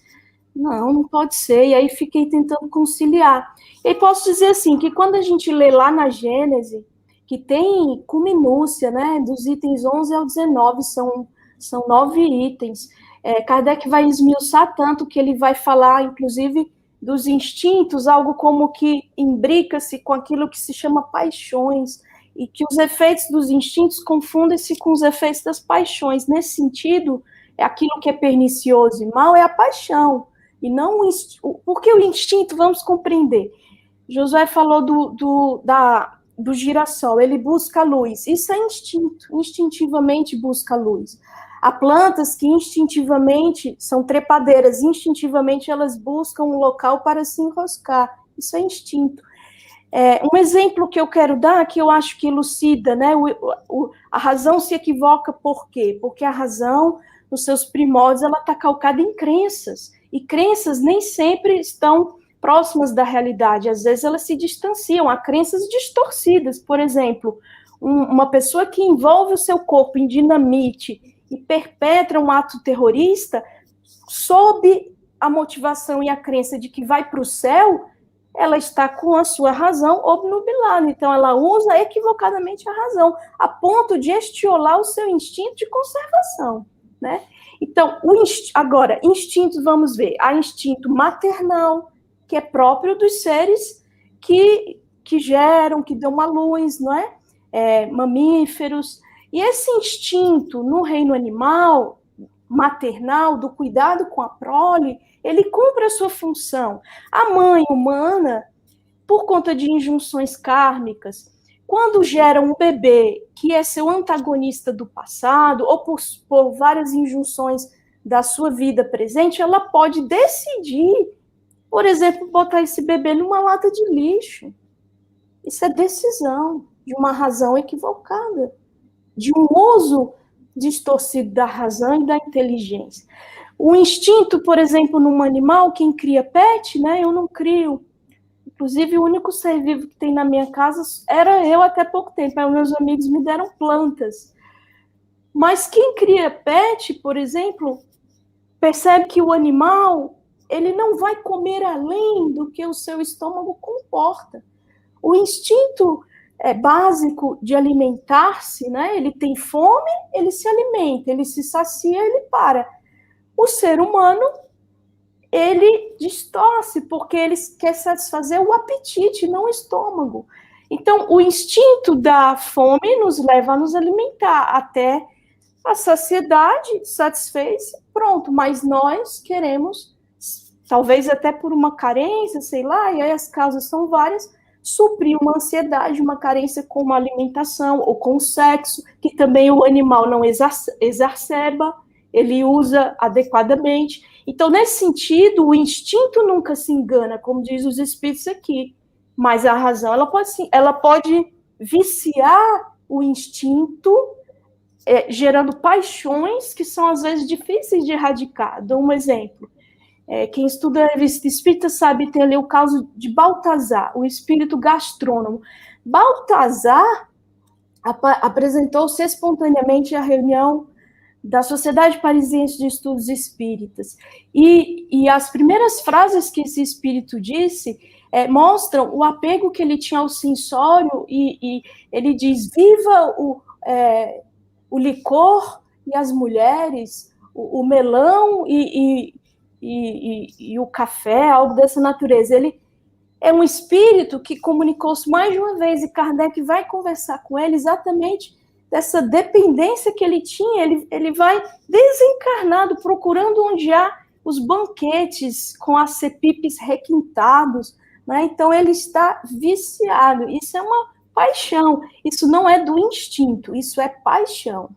não pode ser, e aí fiquei tentando conciliar. E posso dizer assim, que quando a gente lê lá na Gênese, que tem com minúcia, né, dos itens 11 ao 19, são 9 itens, Kardec vai esmiuçar tanto que ele vai falar, inclusive, dos instintos, algo como que imbrica-se com aquilo que se chama paixões, e que os efeitos dos instintos confundem-se com os efeitos das paixões. Nesse sentido, aquilo que é pernicioso e mal é a paixão, e não o instinto. Porque o instinto, vamos compreender. Josué falou do girassol, ele busca a luz. Isso é instinto, instintivamente busca a luz. Há plantas que instintivamente são trepadeiras, instintivamente elas buscam um local para se enroscar. Isso é instinto. Um exemplo que eu quero dar, que eu acho que elucida, né? A razão se equivoca por quê? Porque a razão, nos seus primórdios, ela está calcada em crenças. E crenças nem sempre estão próximas da realidade. Às vezes elas se distanciam. Há crenças distorcidas. Por exemplo, uma pessoa que envolve o seu corpo em dinamite e perpetra um ato terrorista, sob a motivação e a crença de que vai para o céu, ela está com a sua razão obnubilada. Então, ela usa equivocadamente a razão, a ponto de estiolar o seu instinto de conservação, né? Então, agora, instintos, vamos ver. Há instinto maternal, que é próprio dos seres que geram, que dão a luz, não é? Mamíferos. E esse instinto no reino animal, maternal, do cuidado com a prole, ele cumpre a sua função. A mãe humana, por conta de injunções kármicas, quando gera um bebê que é seu antagonista do passado, ou por várias injunções da sua vida presente, ela pode decidir, por exemplo, botar esse bebê numa lata de lixo. Isso é decisão de uma razão equivocada, de um uso distorcido da razão e da inteligência. O instinto, por exemplo, num animal, quem cria pet, né? Eu não crio. Inclusive, o único ser vivo que tem na minha casa era eu até pouco tempo. Aí meus amigos me deram plantas. Mas quem cria pet, por exemplo, percebe que o animal, ele não vai comer além do que o seu estômago comporta. o instinto básico de alimentar-se, né? Ele tem fome, ele se alimenta, ele se sacia, ele para. O ser humano, ele distorce, porque ele quer satisfazer o apetite, não o estômago. Então, o instinto da fome nos leva a nos alimentar até a saciedade, satisfez, pronto. Mas nós queremos, talvez até por uma carência, sei lá, e aí as causas são várias, suprir uma ansiedade, uma carência com uma alimentação ou com o sexo, que também o animal não exacerba, ele usa adequadamente. Então, nesse sentido, o instinto nunca se engana, como diz os espíritos aqui, mas a razão, ela pode viciar o instinto, gerando paixões que são, às vezes, difíceis de erradicar. Dou um exemplo. Quem estuda a revista espírita sabe, tem ali o caso de Baltazar, o espírito gastrônomo. Baltazar apresentou-se espontaneamente à reunião da Sociedade Parisiense de Estudos Espíritas. E as primeiras frases que esse espírito disse mostram o apego que ele tinha ao sensório, e ele diz: viva o licor e as mulheres, o melão e o café, algo dessa natureza. Ele é um espírito que comunicou-se mais de uma vez, e Kardec vai conversar com ele exatamente dessa dependência que ele tinha. Ele vai desencarnado, procurando onde há os banquetes com acepipes requintados, né? Então ele está viciado. Isso é uma paixão, isso não é do instinto, isso é paixão.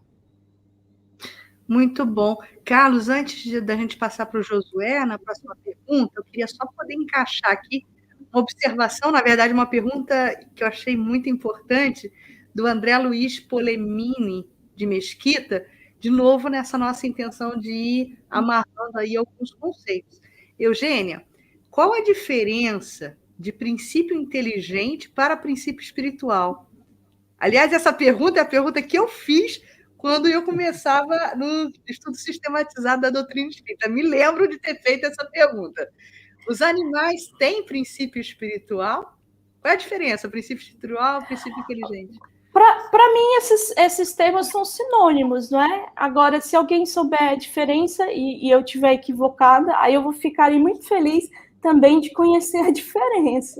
Muito bom. Carlos, antes da gente passar para o Josué, na próxima pergunta, eu queria só poder encaixar aqui uma observação, na verdade, uma pergunta que eu achei muito importante, do André Luiz Polemini, de Mesquita, de novo nessa nossa intenção de ir amarrando aí alguns conceitos. Eugênia, qual a diferença de princípio inteligente para princípio espiritual? Aliás, essa pergunta é a pergunta que eu fiz quando eu começava no estudo sistematizado da doutrina espírita. Me lembro de ter feito essa pergunta. Os animais têm princípio espiritual? Qual é a diferença, princípio espiritual e princípio inteligente? Para mim, esses termos são sinônimos, não é? Agora, se alguém souber a diferença e eu estiver equivocada, aí eu vou ficar muito feliz também de conhecer a diferença.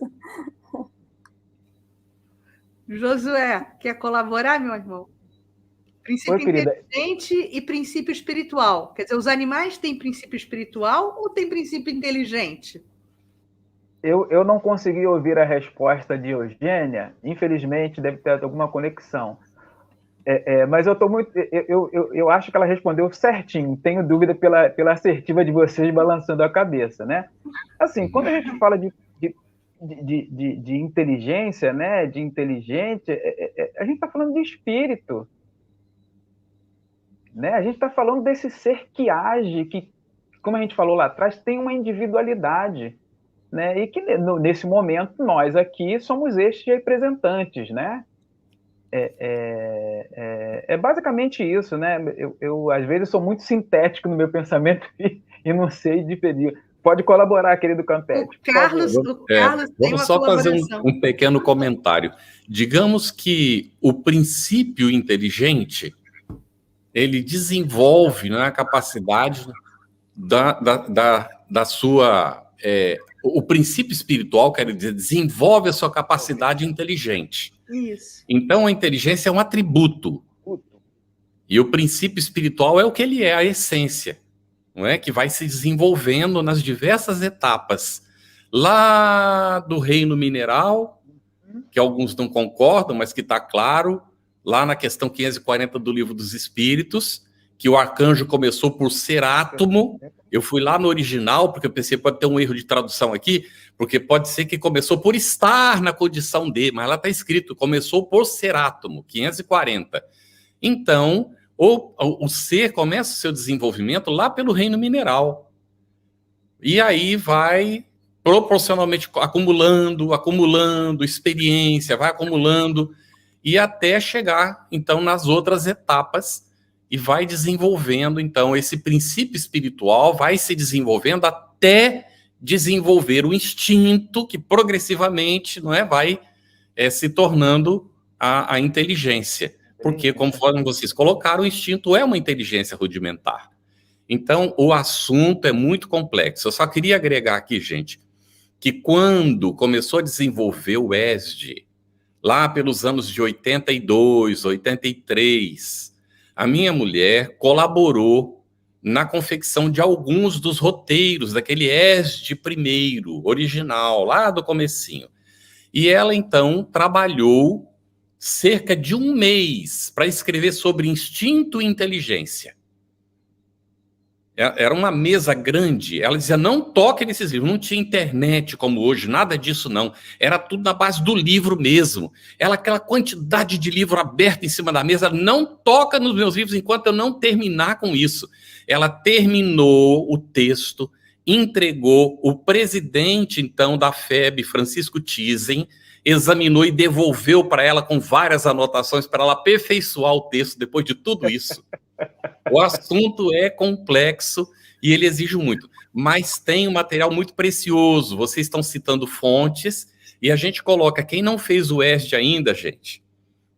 Josué, quer colaborar, meu irmão? Princípio inteligente e princípio espiritual. Quer dizer, os animais têm princípio espiritual ou têm princípio inteligente? Eu não consegui ouvir a resposta de Eugênia, infelizmente deve ter alguma conexão. Mas eu acho que ela respondeu certinho, tenho dúvida pela assertiva de vocês balançando a cabeça, né? Assim, quando a gente fala de inteligência, né, de inteligente, a gente está falando de espírito, né? A gente está falando desse ser que age, que, como a gente falou lá atrás, tem uma individualidade, né? E que nesse momento nós aqui somos estes representantes, né? É basicamente isso, né? Eu às vezes sou muito sintético no meu pensamento e não sei diferir. Pode colaborar, querido Campete. O Carlos tem uma só fazer um pequeno comentário. Digamos que o princípio inteligente, ele desenvolve, né, a capacidade da sua... o princípio espiritual, quer dizer, desenvolve a sua capacidade inteligente. Isso. Então, a inteligência é um atributo. E o princípio espiritual é o que ele é, a essência, não é? Que vai se desenvolvendo nas diversas etapas. Lá do reino mineral, que alguns não concordam, mas que está claro, lá na questão 540 do Livro dos Espíritos, que o arcanjo começou por ser átomo. Eu fui lá no original, porque eu pensei, pode ter um erro de tradução aqui, porque pode ser que começou por estar na condição de, mas lá está escrito, começou por ser átomo, 540. Então, o ser começa o seu desenvolvimento lá pelo reino mineral. E aí vai proporcionalmente acumulando experiência, vai acumulando, e até chegar, então, nas outras etapas, e vai desenvolvendo, então, esse princípio espiritual vai se desenvolvendo até desenvolver o instinto que progressivamente, não é, vai se tornando a inteligência. Porque, conforme vocês colocaram, o instinto é uma inteligência rudimentar. Então, o assunto é muito complexo. Eu só queria agregar aqui, gente, que quando começou a desenvolver o ESD, lá pelos anos de 82, 83, a minha mulher colaborou na confecção de alguns dos roteiros daquele ESD primeiro, original, lá do comecinho. E ela, então, trabalhou cerca de um mês para escrever sobre instinto e inteligência. Era uma mesa grande, ela dizia, não toque nesses livros, não tinha internet como hoje, nada disso não, era tudo na base do livro mesmo, aquela quantidade de livro aberto em cima da mesa, não toca nos meus livros enquanto eu não terminar com isso. Ela terminou o texto, entregou, o presidente, então, da FEB, Francisco Tizen, examinou e devolveu para ela com várias anotações para ela aperfeiçoar o texto depois de tudo isso. O assunto é complexo e ele exige muito, mas tem um material muito precioso. Vocês estão citando fontes e a gente coloca, quem não fez o ESD ainda, gente,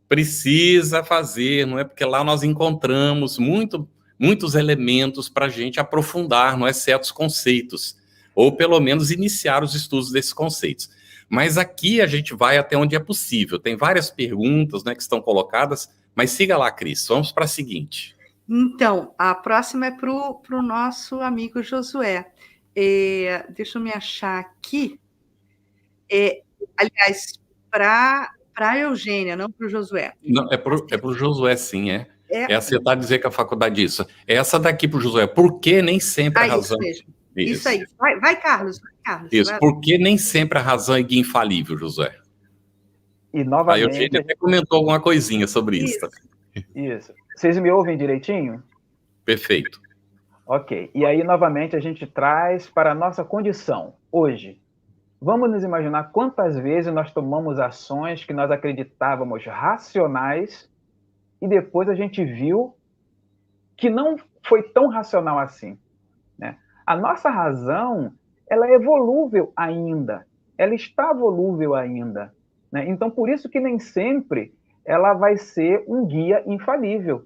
precisa fazer, não é? Porque lá nós encontramos muitos elementos para a gente aprofundar, não é? Certos conceitos, ou pelo menos iniciar os estudos desses conceitos. Mas aqui a gente vai até onde é possível. Tem várias perguntas, né, que estão colocadas, mas siga lá, Cris. Vamos para a seguinte. Então, a próxima é para o nosso amigo Josué. Deixa eu me achar aqui. Aliás, para a Eugênia, não para o Josué. Não, é para o Josué, sim, é. É acertar dizer que a faculdade é isso. É essa daqui para o Josué. Por que nem sempre a razão... Isso mesmo. Isso aí. Vai, Carlos. Isso, porque nem sempre a razão é guia infalível, Josué. E novamente... A Eugênia até comentou alguma coisinha sobre isso. Isso. Vocês me ouvem direitinho? Perfeito. Ok. E aí, novamente, a gente traz para a nossa condição, hoje. Vamos nos imaginar quantas vezes nós tomamos ações que nós acreditávamos racionais e depois a gente viu que não foi tão racional assim, né? A nossa razão, ela é volúvel ainda, ela está volúvel ainda, né? Então, por isso que nem sempre ela vai ser um guia infalível.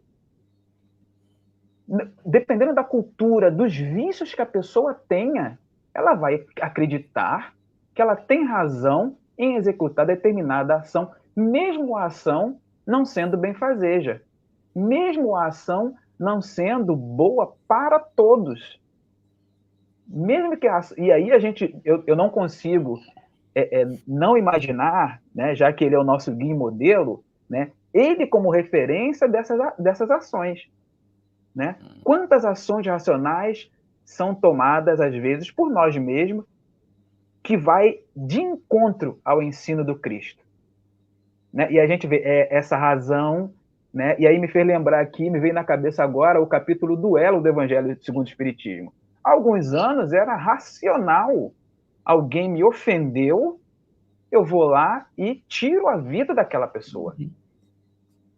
Dependendo da cultura, dos vícios que a pessoa tenha, ela vai acreditar que ela tem razão em executar determinada ação, mesmo a ação não sendo benfazeja, mesmo a ação não sendo boa para todos. Mesmo que e aí eu não consigo não imaginar, né, já que ele é o nosso guia modelo, né, ele como referência dessas ações, né? Quantas ações racionais são tomadas às vezes por nós mesmos que vai de encontro ao ensino do Cristo, né? E a gente vê essa razão, né? E aí me fez lembrar aqui, me veio na cabeça agora o capítulo Duelo do Evangelho segundo o Espiritismo. Há alguns anos era racional. Alguém me ofendeu, eu vou lá e tiro a vida daquela pessoa.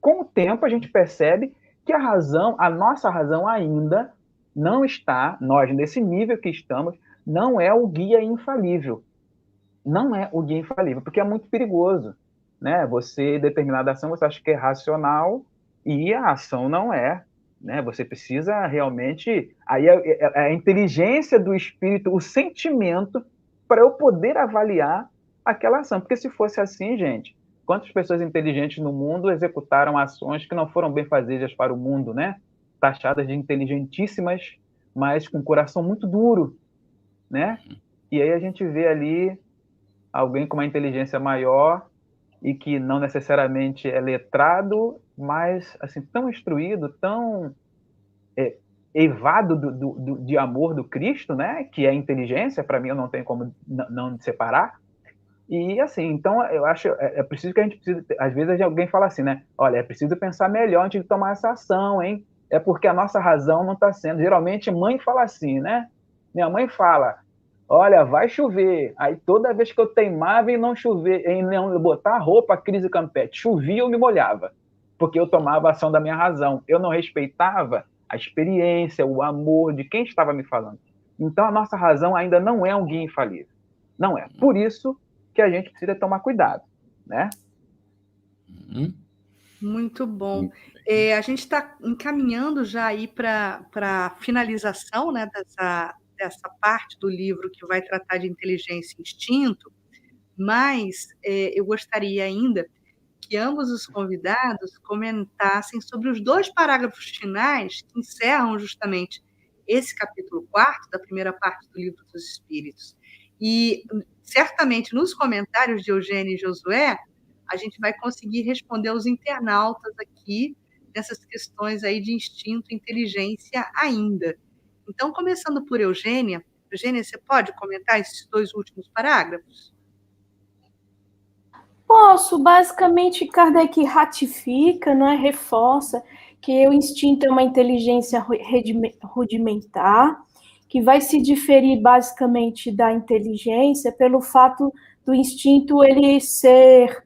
Com o tempo a gente percebe que a nossa razão ainda não está, nós nesse nível que estamos, não é o guia infalível. Não é o guia infalível, porque é muito perigoso, né? Você, determinada ação, você acha que é racional e a ação não é, né? Você precisa realmente... Aí a inteligência do espírito, o sentimento, para eu poder avaliar aquela ação. Porque se fosse assim, gente, quantas pessoas inteligentes no mundo executaram ações que não foram benfazejas para o mundo, né? Taxadas de inteligentíssimas, mas com coração muito duro, né? E aí a gente vê ali alguém com uma inteligência maior e que não necessariamente é letrado, mas assim tão instruído, tão eivado de amor do Cristo, né? Que é inteligência, para mim eu não tenho como não separar. E assim, então eu acho preciso que a gente precisa, às vezes alguém fala assim, né? Olha, é preciso pensar melhor antes de tomar essa ação, hein? É porque a nossa razão não está sendo. Geralmente mãe fala assim, né? Minha mãe fala, olha, vai chover. Aí toda vez que eu teimava em não chover, em não botar roupa crise campete, chovia, eu me molhava, porque eu tomava a ação da minha razão. Eu não respeitava a experiência, o amor de quem estava me falando. Então a nossa razão ainda não é um guia infalível. Não é. Por isso que a gente precisa tomar cuidado, né? Muito bom. A gente está encaminhando já aí para a finalização, né, dessa parte do livro que vai tratar de inteligência e instinto, mas eu gostaria ainda que ambos os convidados comentassem sobre os 2 parágrafos finais que encerram justamente esse capítulo 4 da primeira parte do Livro dos Espíritos. E certamente nos comentários de Eugênia e Josué, a gente vai conseguir responder aos internautas aqui nessas questões aí de instinto e inteligência ainda. Então, começando por Eugênia. Eugênia, você pode comentar esses 2 últimos parágrafos? Posso. Basicamente, Kardec ratifica, né, reforça que o instinto é uma inteligência rudimentar, que vai se diferir basicamente da inteligência pelo fato do instinto ele ser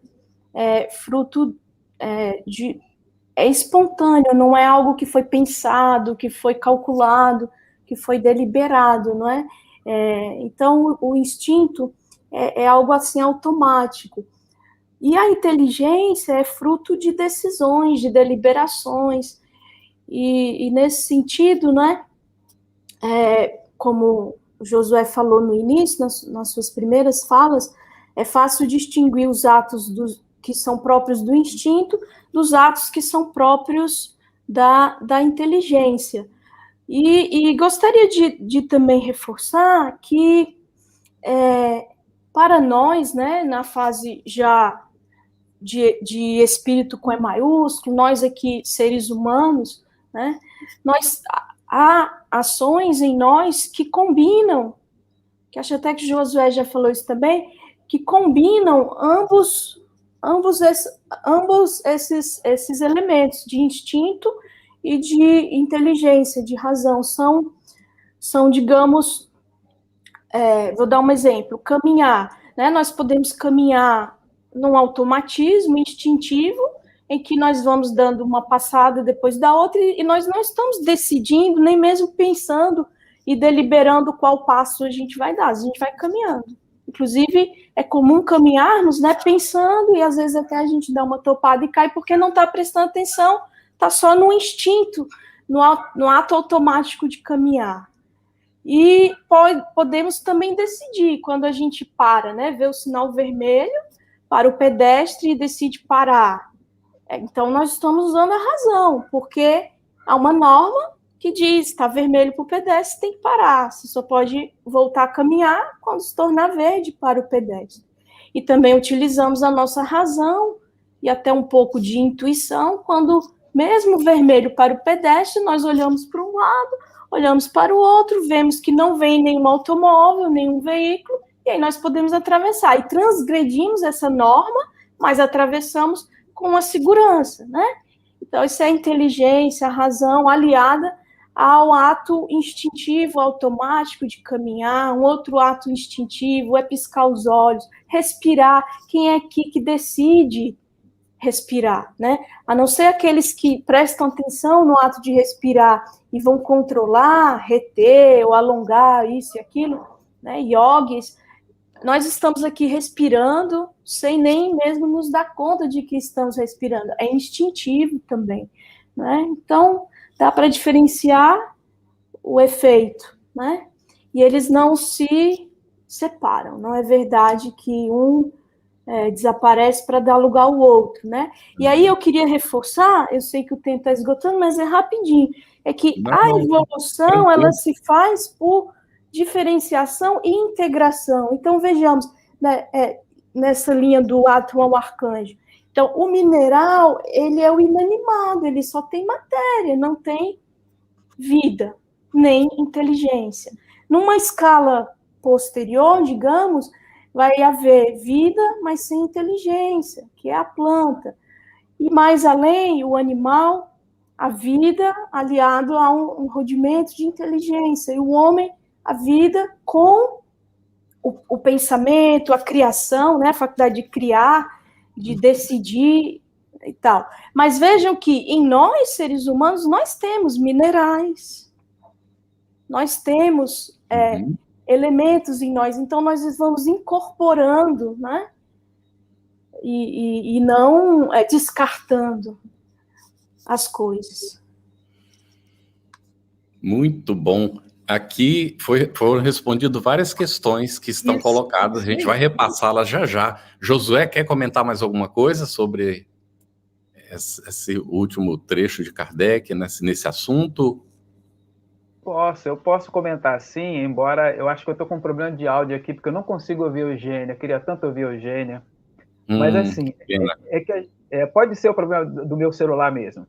fruto é espontâneo, não é algo que foi pensado, que foi calculado, que foi deliberado, não é? Então, o instinto é algo assim automático. E a inteligência é fruto de decisões, de deliberações, e nesse sentido, né, como Josué falou no início, nas suas primeiras falas, é fácil distinguir os atos que são próprios do instinto dos atos que são próprios da inteligência. E gostaria de também reforçar que, para nós, né, na fase já de espírito com E maiúsculo, nós aqui, seres humanos, né, há ações em nós que combinam, que acho até que Josué já falou isso também, que combinam ambos esses elementos de instinto e de inteligência, de razão. São digamos, vou dar um exemplo, caminhar, né? Nós podemos caminhar num automatismo instintivo, em que nós vamos dando uma passada depois da outra, e nós não estamos decidindo, nem mesmo pensando e deliberando qual passo a gente vai dar, a gente vai caminhando. Inclusive, é comum caminharmos, né, pensando, e às vezes até a gente dá uma topada e cai porque não está prestando atenção, está só no instinto, no ato automático de caminhar. E podemos também decidir, quando a gente para, né, vê o sinal vermelho para o pedestre e decide parar. Então, nós estamos usando a razão, porque há uma norma que diz, está vermelho para o pedestre, tem que parar. Você só pode voltar a caminhar quando se tornar verde para o pedestre. E também utilizamos a nossa razão e até um pouco de intuição, quando, mesmo vermelho para o pedestre, nós olhamos para um lado, olhamos para o outro, vemos que não vem nenhum automóvel, nenhum veículo, e aí nós podemos atravessar. E transgredimos essa norma, mas atravessamos com a segurança, né? Então, isso é a inteligência, a razão aliada ao ato instintivo, automático de caminhar. Um outro ato instintivo é piscar os olhos, respirar. Quem é aqui que decide respirar, né? A não ser aqueles que prestam atenção no ato de respirar e vão controlar, reter ou alongar isso e aquilo, né? Yogis. Nós estamos aqui respirando sem nem mesmo nos dar conta de que estamos respirando. É instintivo também, né? Então, dá para diferenciar o efeito, né? E eles não se separam. Não é verdade que um desaparece para dar lugar ao outro, né? E aí eu queria reforçar, eu sei que o tempo está esgotando, mas é rapidinho, é que a evolução, ela se faz por diferenciação e integração. Então, vejamos, né, nessa linha do átomo ao arcanjo. Então, o mineral, ele é o inanimado, ele só tem matéria, não tem vida, nem inteligência. Numa escala posterior, digamos, vai haver vida, mas sem inteligência, que é a planta. E mais além, o animal, a vida aliado a um rudimento de inteligência. E o homem, a vida com o pensamento, a criação, né, a faculdade de criar, de decidir e tal. Mas vejam que em nós, seres humanos, nós temos minerais, nós temos elementos em nós, então nós vamos incorporando, né, e não descartando as coisas. Muito bom. Aqui foram respondidas várias questões que estão colocadas, a gente vai repassá-las já já. Josué, quer comentar mais alguma coisa sobre esse último trecho de Kardec nesse assunto? Eu posso comentar sim, embora eu acho que eu estou com um problema de áudio aqui, porque eu não consigo ouvir a Eugênia, eu queria tanto ouvir a Eugênia. Mas assim, pode ser o problema do meu celular mesmo,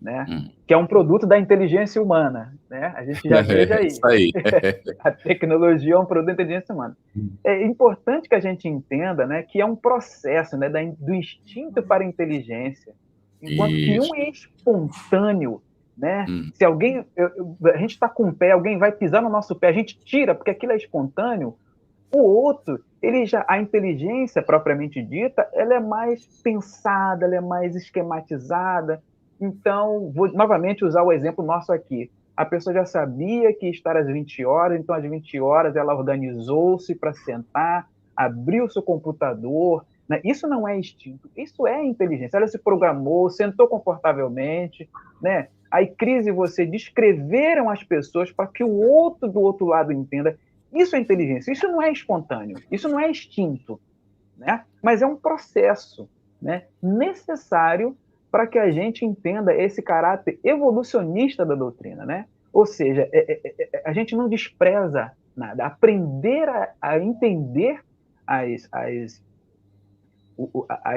né? Que é um produto da inteligência humana, né? A gente já veja aí. Isso aí. A tecnologia é um produto da inteligência humana. É importante que a gente entenda, né, que é um processo, né, do instinto para a inteligência. Enquanto que um é espontâneo, né? Se alguém, a gente está com o pé, alguém vai pisar no nosso pé, a gente tira, porque aquilo é espontâneo. O outro, a inteligência propriamente dita, ela é mais pensada, ela é mais esquematizada. Então, vou novamente usar o exemplo nosso aqui. A pessoa já sabia que ia estar às 20 horas, então às 20 horas ela organizou-se para sentar, abriu seu computador, né? Isso não é instinto, isso é inteligência. Ela se programou, sentou confortavelmente, né? Aí Cris e você descreveram as pessoas para que o outro do outro lado entenda. Isso é inteligência, isso não é espontâneo, isso não é instinto, né? Mas é um processo, né, necessário para que a gente entenda esse caráter evolucionista da doutrina, né? Ou seja, a gente não despreza nada. Aprender a entender as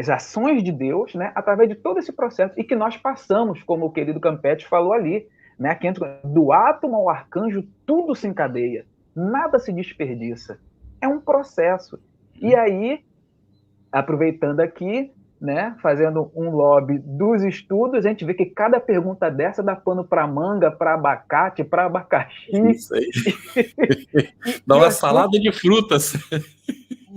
ações de Deus, né, através de todo esse processo, e que nós passamos, como o querido Campetti falou ali, né, que do átomo ao arcanjo, tudo se encadeia, nada se desperdiça. É um processo. E aí, aproveitando aqui, né, fazendo um lobby dos estudos, a gente vê que cada pergunta dessa dá pano para manga, para abacate, para abacaxi. Isso aí. Dá uma salada de frutas.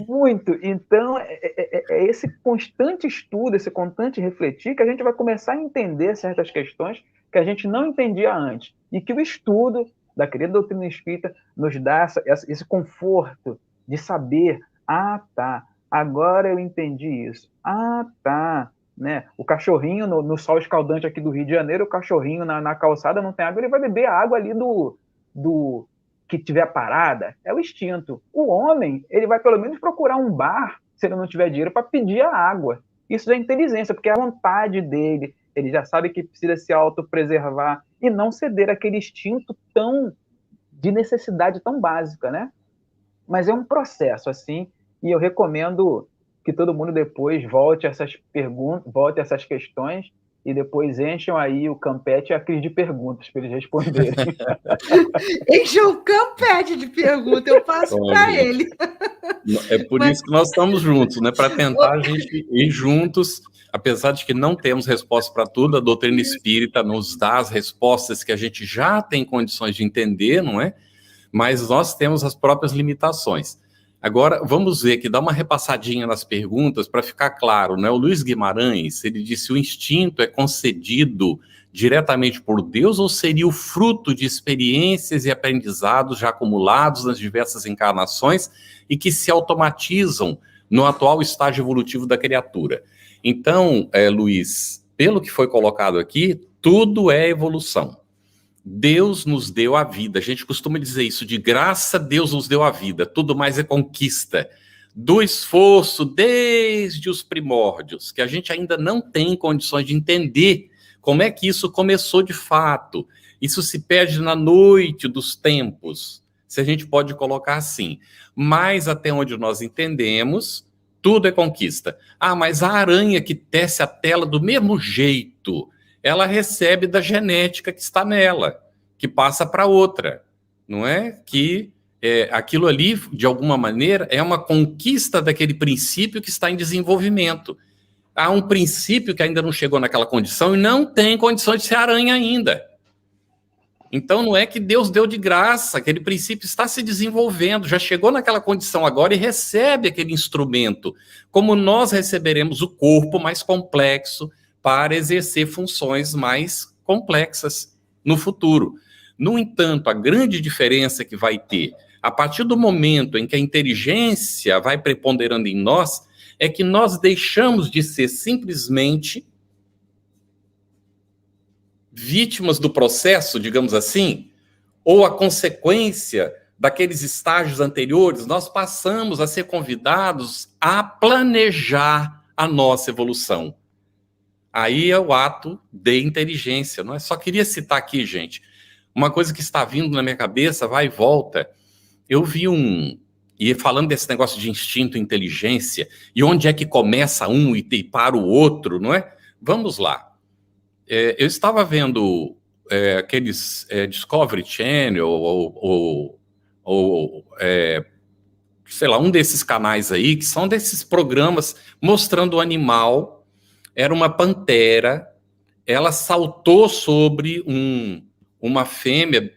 Muito. Então, é esse constante estudo, esse constante refletir, que a gente vai começar a entender certas questões que a gente não entendia antes. E que o estudo da querida doutrina espírita nos dá esse conforto de saber, tá, agora eu entendi isso. Tá, né? O cachorrinho no sol escaldante aqui do Rio de Janeiro, o cachorrinho na calçada não tem água, ele vai beber a água ali do que tiver parada, é o instinto. O homem, ele vai pelo menos procurar um bar, se ele não tiver dinheiro, para pedir a água. Isso é inteligência, porque é a vontade dele, ele já sabe que precisa se autopreservar e não ceder àquele instinto de necessidade tão básica, né? Mas é um processo, assim, e eu recomendo que todo mundo depois volte a essas perguntas, volte a essas questões, e depois encham aí o Campetti e a Cris de perguntas para eles responderem. Encham o Campetti de perguntas, eu passo para ele. É por isso que nós estamos juntos, né? Para tentar a gente ir juntos, apesar de que não temos resposta para tudo, a doutrina espírita nos dá as respostas que a gente já tem condições de entender, não é? Mas nós temos as próprias limitações. Agora, vamos ver aqui, dá uma repassadinha nas perguntas para ficar claro, né? O Luiz Guimarães, ele disse, o instinto é concedido diretamente por Deus ou seria o fruto de experiências e aprendizados já acumulados nas diversas encarnações e que se automatizam no atual estágio evolutivo da criatura? Então, Luiz, pelo que foi colocado aqui, tudo é evolução. Deus nos deu a vida, a gente costuma dizer isso, de graça Deus nos deu a vida, tudo mais é conquista, do esforço desde os primórdios, que a gente ainda não tem condições de entender como é que isso começou de fato, isso se perde na noite dos tempos, se a gente pode colocar assim, mas até onde nós entendemos, tudo é conquista. Mas a aranha que tece a tela do mesmo jeito, ela recebe da genética que está nela, que passa para outra, não é? Que aquilo ali, de alguma maneira, é uma conquista daquele princípio que está em desenvolvimento. Há um princípio que ainda não chegou naquela condição e não tem condição de ser aranha ainda. Então não é que Deus deu de graça, aquele princípio está se desenvolvendo, já chegou naquela condição agora e recebe aquele instrumento, como nós receberemos o corpo mais complexo, para exercer funções mais complexas no futuro. No entanto, a grande diferença que vai ter, a partir do momento em que a inteligência vai preponderando em nós, é que nós deixamos de ser simplesmente vítimas do processo, digamos assim, ou a consequência daqueles estágios anteriores. Nós passamos a ser convidados a planejar a nossa evolução. Aí é o ato de inteligência, não é? Só queria citar aqui, gente, uma coisa que está vindo na minha cabeça, vai e volta. Eu vi e falando desse negócio de instinto e inteligência, e onde é que começa um e para o outro, não é? Vamos lá. Eu estava vendo aqueles Discovery Channel, ou sei lá, um desses canais aí, que são desses programas mostrando o animal. Era uma pantera, ela saltou sobre uma fêmea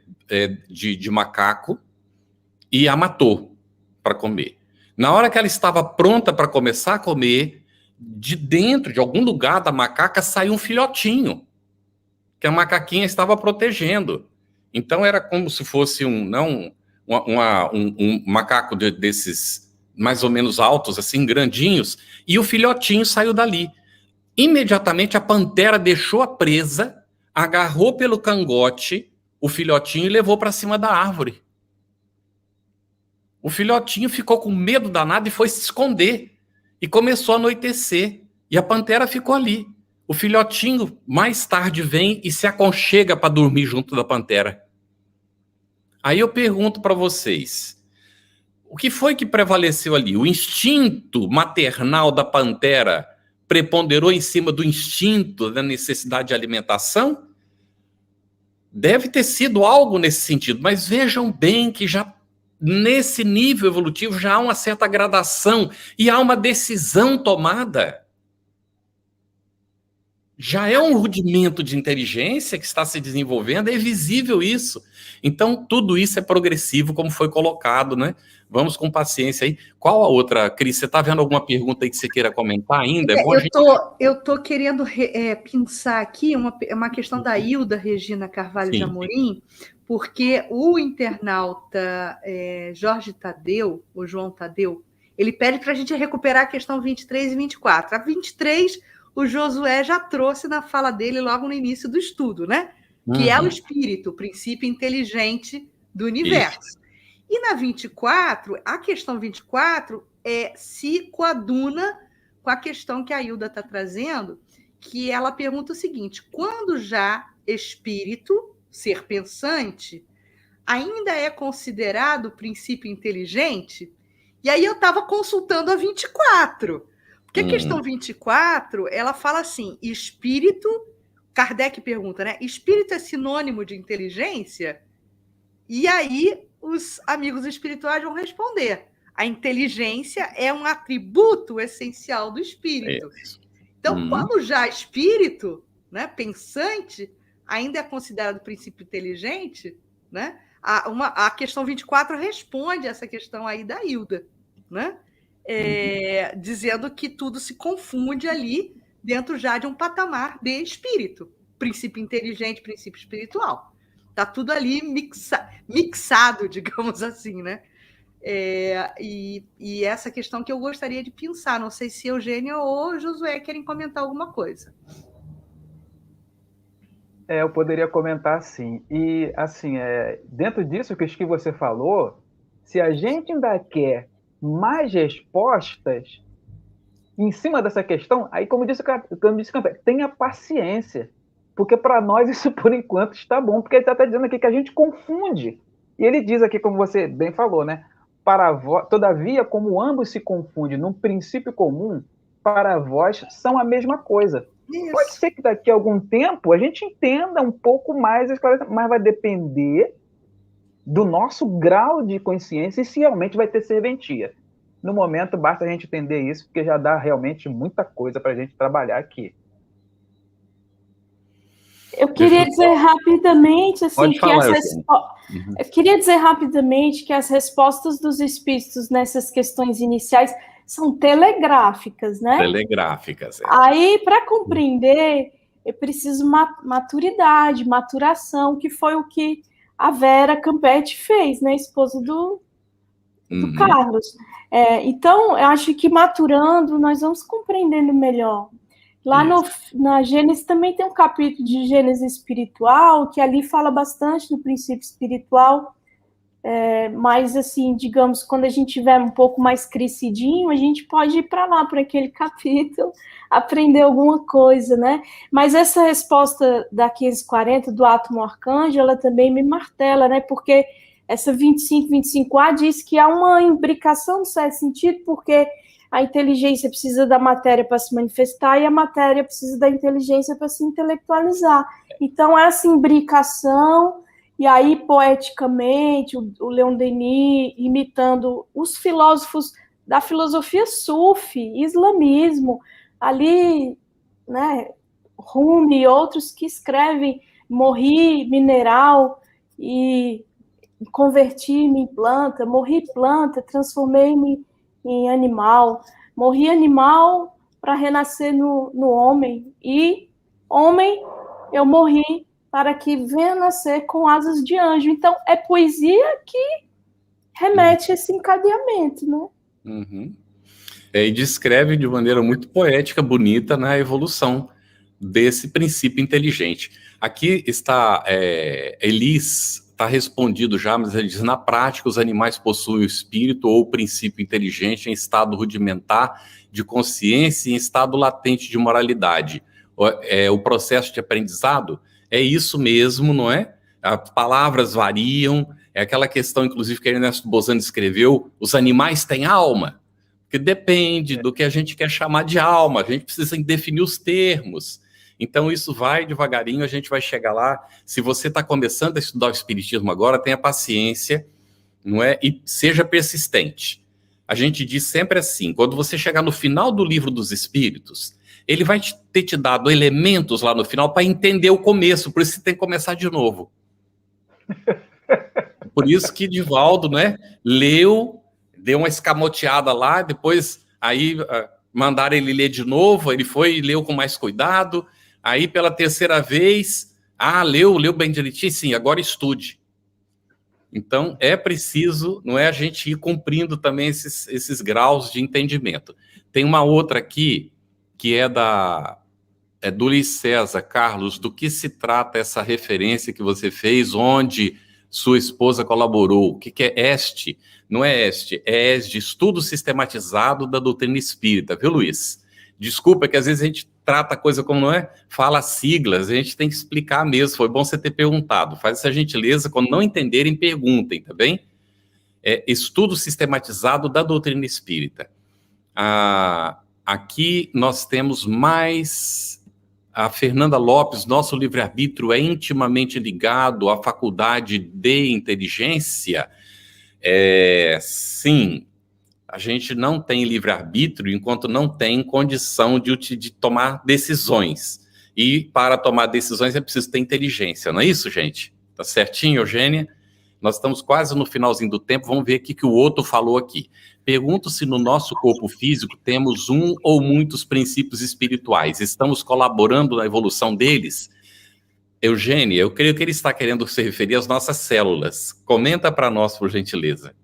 de macaco e a matou para comer. Na hora que ela estava pronta para começar a comer, de dentro de algum lugar da macaca saiu um filhotinho, que a macaquinha estava protegendo. Então era como se fosse um macaco desses mais ou menos altos, assim, grandinhos, e o filhotinho saiu dali. Imediatamente a pantera deixou a presa, agarrou pelo cangote o filhotinho e levou para cima da árvore. O filhotinho ficou com medo danado e foi se esconder. E começou a anoitecer. E a pantera ficou ali. O filhotinho mais tarde vem e se aconchega para dormir junto da pantera. Aí eu pergunto para vocês, o que foi que prevaleceu ali? O instinto maternal da pantera preponderou em cima do instinto da necessidade de alimentação? Deve ter sido algo nesse sentido, mas vejam bem que já nesse nível evolutivo já há uma certa gradação e há uma decisão tomada. Já é um rudimento de inteligência que está se desenvolvendo, é visível isso. Então, tudo isso é progressivo, como foi colocado, né? Vamos com paciência aí. Qual a outra, Cris? Você está vendo alguma pergunta aí que você queira comentar ainda? Eu tô querendo pensar aqui uma questão da Hilda Regina Carvalho de Amorim, porque o internauta Jorge Tadeu, o João Tadeu, ele pede para a gente recuperar a questão 23 e 24. A 23, o Josué já trouxe na fala dele logo no início do estudo, né? Que é o espírito, o princípio inteligente do universo. Isso. E na 24, a questão 24 se coaduna com a questão que a Hilda está trazendo, que ela pergunta o seguinte: quando já espírito, ser pensante, ainda é considerado princípio inteligente? E aí eu estava consultando a 24, porque a questão 24, ela fala assim, espírito, Kardec pergunta, né? Espírito é sinônimo de inteligência? E aí os amigos espirituais vão responder, a inteligência é um atributo essencial do espírito. Então, quando já espírito, né, pensante, ainda é considerado princípio inteligente, né? A questão 24 responde essa questão aí da Hilda, né? Dizendo que tudo se confunde ali dentro já de um patamar de espírito, princípio inteligente, princípio espiritual. Está tudo ali mixado, digamos assim, né? E essa questão que eu gostaria de pensar, não sei se Eugênia ou Josué querem comentar alguma coisa. Eu poderia comentar sim. E, assim, dentro disso que você falou, se a gente ainda quer mais respostas em cima dessa questão, aí, como disse o Campbell, tenha paciência, porque para nós isso, por enquanto, está bom, porque ele está dizendo aqui que a gente confunde. E ele diz aqui, como você bem falou, né? Todavia, como ambos se confundem num princípio comum, para vós são a mesma coisa. Isso. Pode ser que daqui a algum tempo a gente entenda um pouco mais, mas vai depender do nosso grau de consciência e se realmente vai ter serventia. No momento, basta a gente entender isso, porque já dá realmente muita coisa para a gente trabalhar aqui. Eu queria dizer rapidamente, assim, eu queria dizer rapidamente que as respostas dos espíritos nessas questões iniciais são telegráficas, né? Telegráficas. Aí, para compreender, eu preciso maturidade, maturação, que foi o que a Vera Campetti fez, né? Esposa do Carlos. Então, eu acho que maturando, nós vamos compreendendo melhor. Lá na Gênesis também tem um capítulo de Gênesis espiritual, que ali fala bastante do princípio espiritual, mas, assim, digamos, quando a gente tiver um pouco mais crescidinho, a gente pode ir para lá, para aquele capítulo, aprender alguma coisa, né? Mas essa resposta da 540, do átomo arcanjo, ela também me martela, né? Porque essa 25A diz que há uma imbricação no certo sentido, porque a inteligência precisa da matéria para se manifestar e a matéria precisa da inteligência para se intelectualizar. Então, essa imbricação, e aí, poeticamente, o Leon Denis, imitando os filósofos da filosofia sufi, islamismo, ali, né, Rumi e outros que escrevem, morri mineral e converti-me em planta, morri planta, transformei-me em animal, morri animal para renascer no homem, e homem eu morri para que venha nascer com asas de anjo. Então, é poesia que remete a esse encadeamento, né? Uhum. E descreve de maneira muito poética, bonita, né, a evolução desse princípio inteligente. Aqui está Elis, está respondido já, mas ele diz: na prática, os animais possuem o espírito ou o princípio inteligente em estado rudimentar de consciência e em estado latente de moralidade. O processo de aprendizado é isso mesmo, não é? As palavras variam, é aquela questão, inclusive, que Ernesto Bozano escreveu: os animais têm alma, porque depende do que a gente quer chamar de alma, a gente precisa definir os termos. Então, isso vai devagarinho, a gente vai chegar lá. Se você está começando a estudar o Espiritismo agora, tenha paciência, não é? E seja persistente. A gente diz sempre assim: quando você chegar no final do Livro dos Espíritos, ele vai ter te dado elementos lá no final para entender o começo, por isso você tem que começar de novo. Por isso que Divaldo, né, leu, deu uma escamoteada lá, depois aí mandaram ele ler de novo, ele foi e leu com mais cuidado. Aí, pela terceira vez, leu bem direitinho, sim, agora estude. Então, é preciso, não é, a gente ir cumprindo também esses graus de entendimento. Tem uma outra aqui, que é do Luiz César. Carlos, do que se trata essa referência que você fez, onde sua esposa colaborou? O que é EST? Não é EST, é ESD, Estudo Sistematizado da Doutrina Espírita, viu, Luiz? Desculpa que às vezes a gente trata a coisa como não é, fala siglas, a gente tem que explicar mesmo. Foi bom você ter perguntado. Faz essa gentileza, quando não entenderem, perguntem, tá bem? Estudo Sistematizado da Doutrina Espírita. Aqui nós temos mais a Fernanda Lopes: nosso livre-arbítrio é intimamente ligado à faculdade de inteligência? Sim. A gente não tem livre-arbítrio enquanto não tem condição de tomar decisões. E para tomar decisões é preciso ter inteligência, não é isso, gente? Tá certinho, Eugênia? Nós estamos quase no finalzinho do tempo, vamos ver o que o outro falou aqui. Pergunto se no nosso corpo físico temos um ou muitos princípios espirituais. Estamos colaborando na evolução deles? Eugênia, eu creio que ele está querendo se referir às nossas células. Comenta para nós, por gentileza.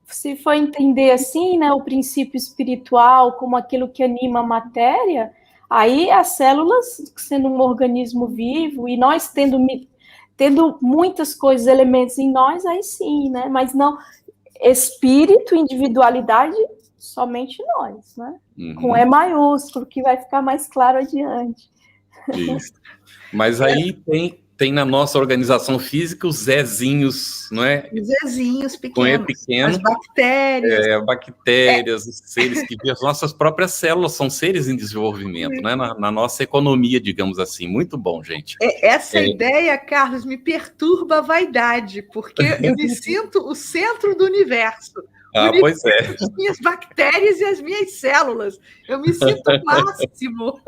Se for entender assim, né, o princípio espiritual como aquilo que anima a matéria, aí as células, sendo um organismo vivo, e nós tendo muitas coisas, elementos em nós, aí sim, né? Mas não, espírito, individualidade, somente nós, né? Uhum. Com E maiúsculo, que vai ficar mais claro adiante. Isso. Mas aí tem na nossa organização física os Zezinhos, não é? Os Zezinhos pequenos. Com E pequeno. As bactérias. Bactérias, os seres que vivem, as nossas próprias células são seres em desenvolvimento, né? Na nossa economia, digamos assim. Muito bom, gente. Essa ideia, Carlos, me perturba a vaidade, porque eu me sinto o centro do universo. Pois é. As minhas bactérias e as minhas células. Eu me sinto o máximo.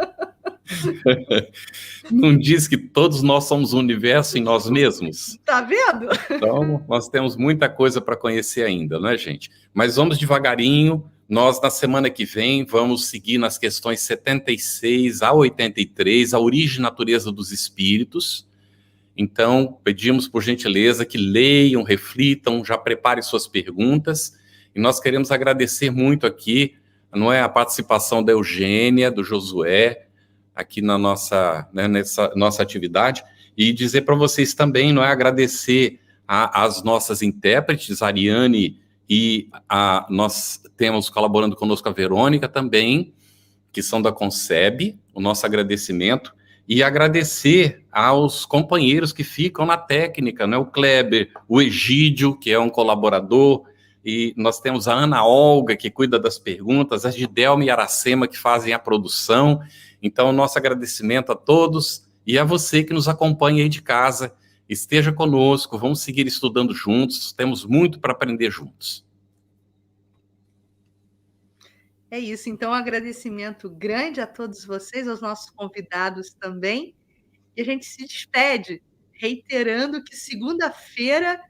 Não diz que todos nós somos o universo em nós mesmos? Tá vendo? Então, nós temos muita coisa para conhecer ainda, não é, gente? Mas vamos devagarinho. Nós, na semana que vem, vamos seguir nas questões 76 a 83, a origem e natureza dos espíritos. Então, pedimos por gentileza que leiam, reflitam, já preparem suas perguntas. E nós queremos agradecer muito aqui, não é, a participação da Eugênia, do Josué, aqui na nossa, né, nessa nossa atividade, e dizer para vocês também, não é, agradecer às nossas intérpretes, a Ariane, e nós temos colaborando conosco a Verônica também, que são da Conceb, o nosso agradecimento, e agradecer aos companheiros que ficam na técnica, né, o Kleber, o Egídio, que é um colaborador, e nós temos a Ana Olga, que cuida das perguntas, a Gidelma e a Aracema, que fazem a produção. Então, nosso agradecimento a todos e a você que nos acompanha aí de casa. Esteja conosco, vamos seguir estudando juntos, temos muito para aprender juntos. É isso, então um agradecimento grande a todos vocês, aos nossos convidados também, e a gente se despede, reiterando que segunda-feira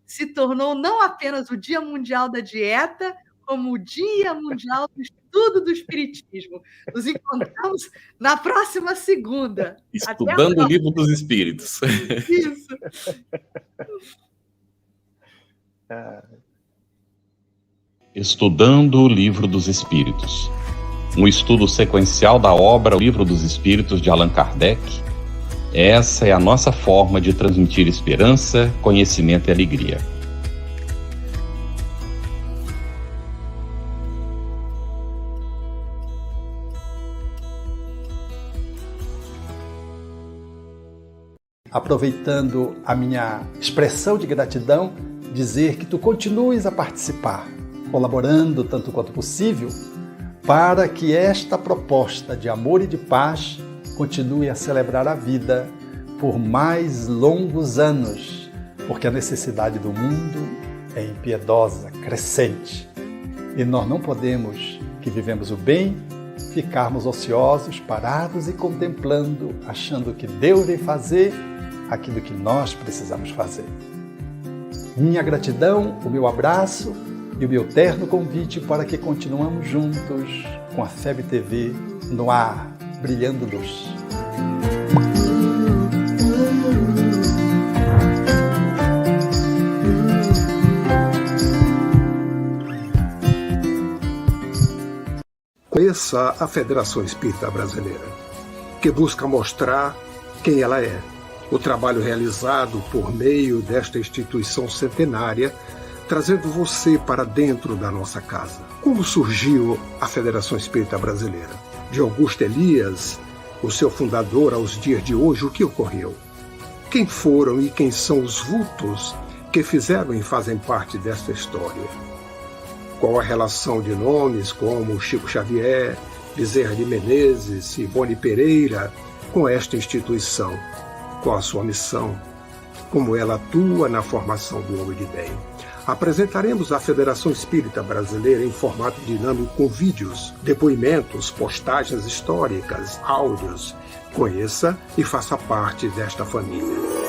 se tornou não apenas o Dia Mundial da Dieta, como o Dia Mundial do Estudo do Espiritismo. Nos encontramos na próxima segunda. Estudando o Livro dos Espíritos. Isso. Estudando o Livro dos Espíritos. Um estudo sequencial da obra O Livro dos Espíritos de Allan Kardec. Essa é a nossa forma de transmitir esperança, conhecimento e alegria. Aproveitando a minha expressão de gratidão, dizer que tu continues a participar, colaborando tanto quanto possível, para que esta proposta de amor e de paz continue a celebrar a vida por mais longos anos, porque a necessidade do mundo é impiedosa, crescente. E nós não podemos, que vivemos o bem, ficarmos ociosos, parados e contemplando, achando que Deus vem fazer aquilo que nós precisamos fazer. Minha gratidão, o meu abraço e o meu terno convite para que continuamos juntos com a FEB TV no ar, brilhando luz. Conheça a Federação Espírita Brasileira, que busca mostrar quem ela é. O trabalho realizado por meio desta instituição centenária, trazendo você para dentro da nossa casa. Como surgiu a Federação Espírita Brasileira? De Augusto Elias, o seu fundador, aos dias de hoje, o que ocorreu? Quem foram e quem são os vultos que fizeram e fazem parte desta história? Qual a relação de nomes como Chico Xavier, Bezerra de Menezes, Ivone Pereira com esta instituição? Qual a sua missão? Como ela atua na formação do homem de bem? Apresentaremos a Federação Espírita Brasileira em formato dinâmico com vídeos, depoimentos, postagens históricas, áudios. Conheça e faça parte desta família.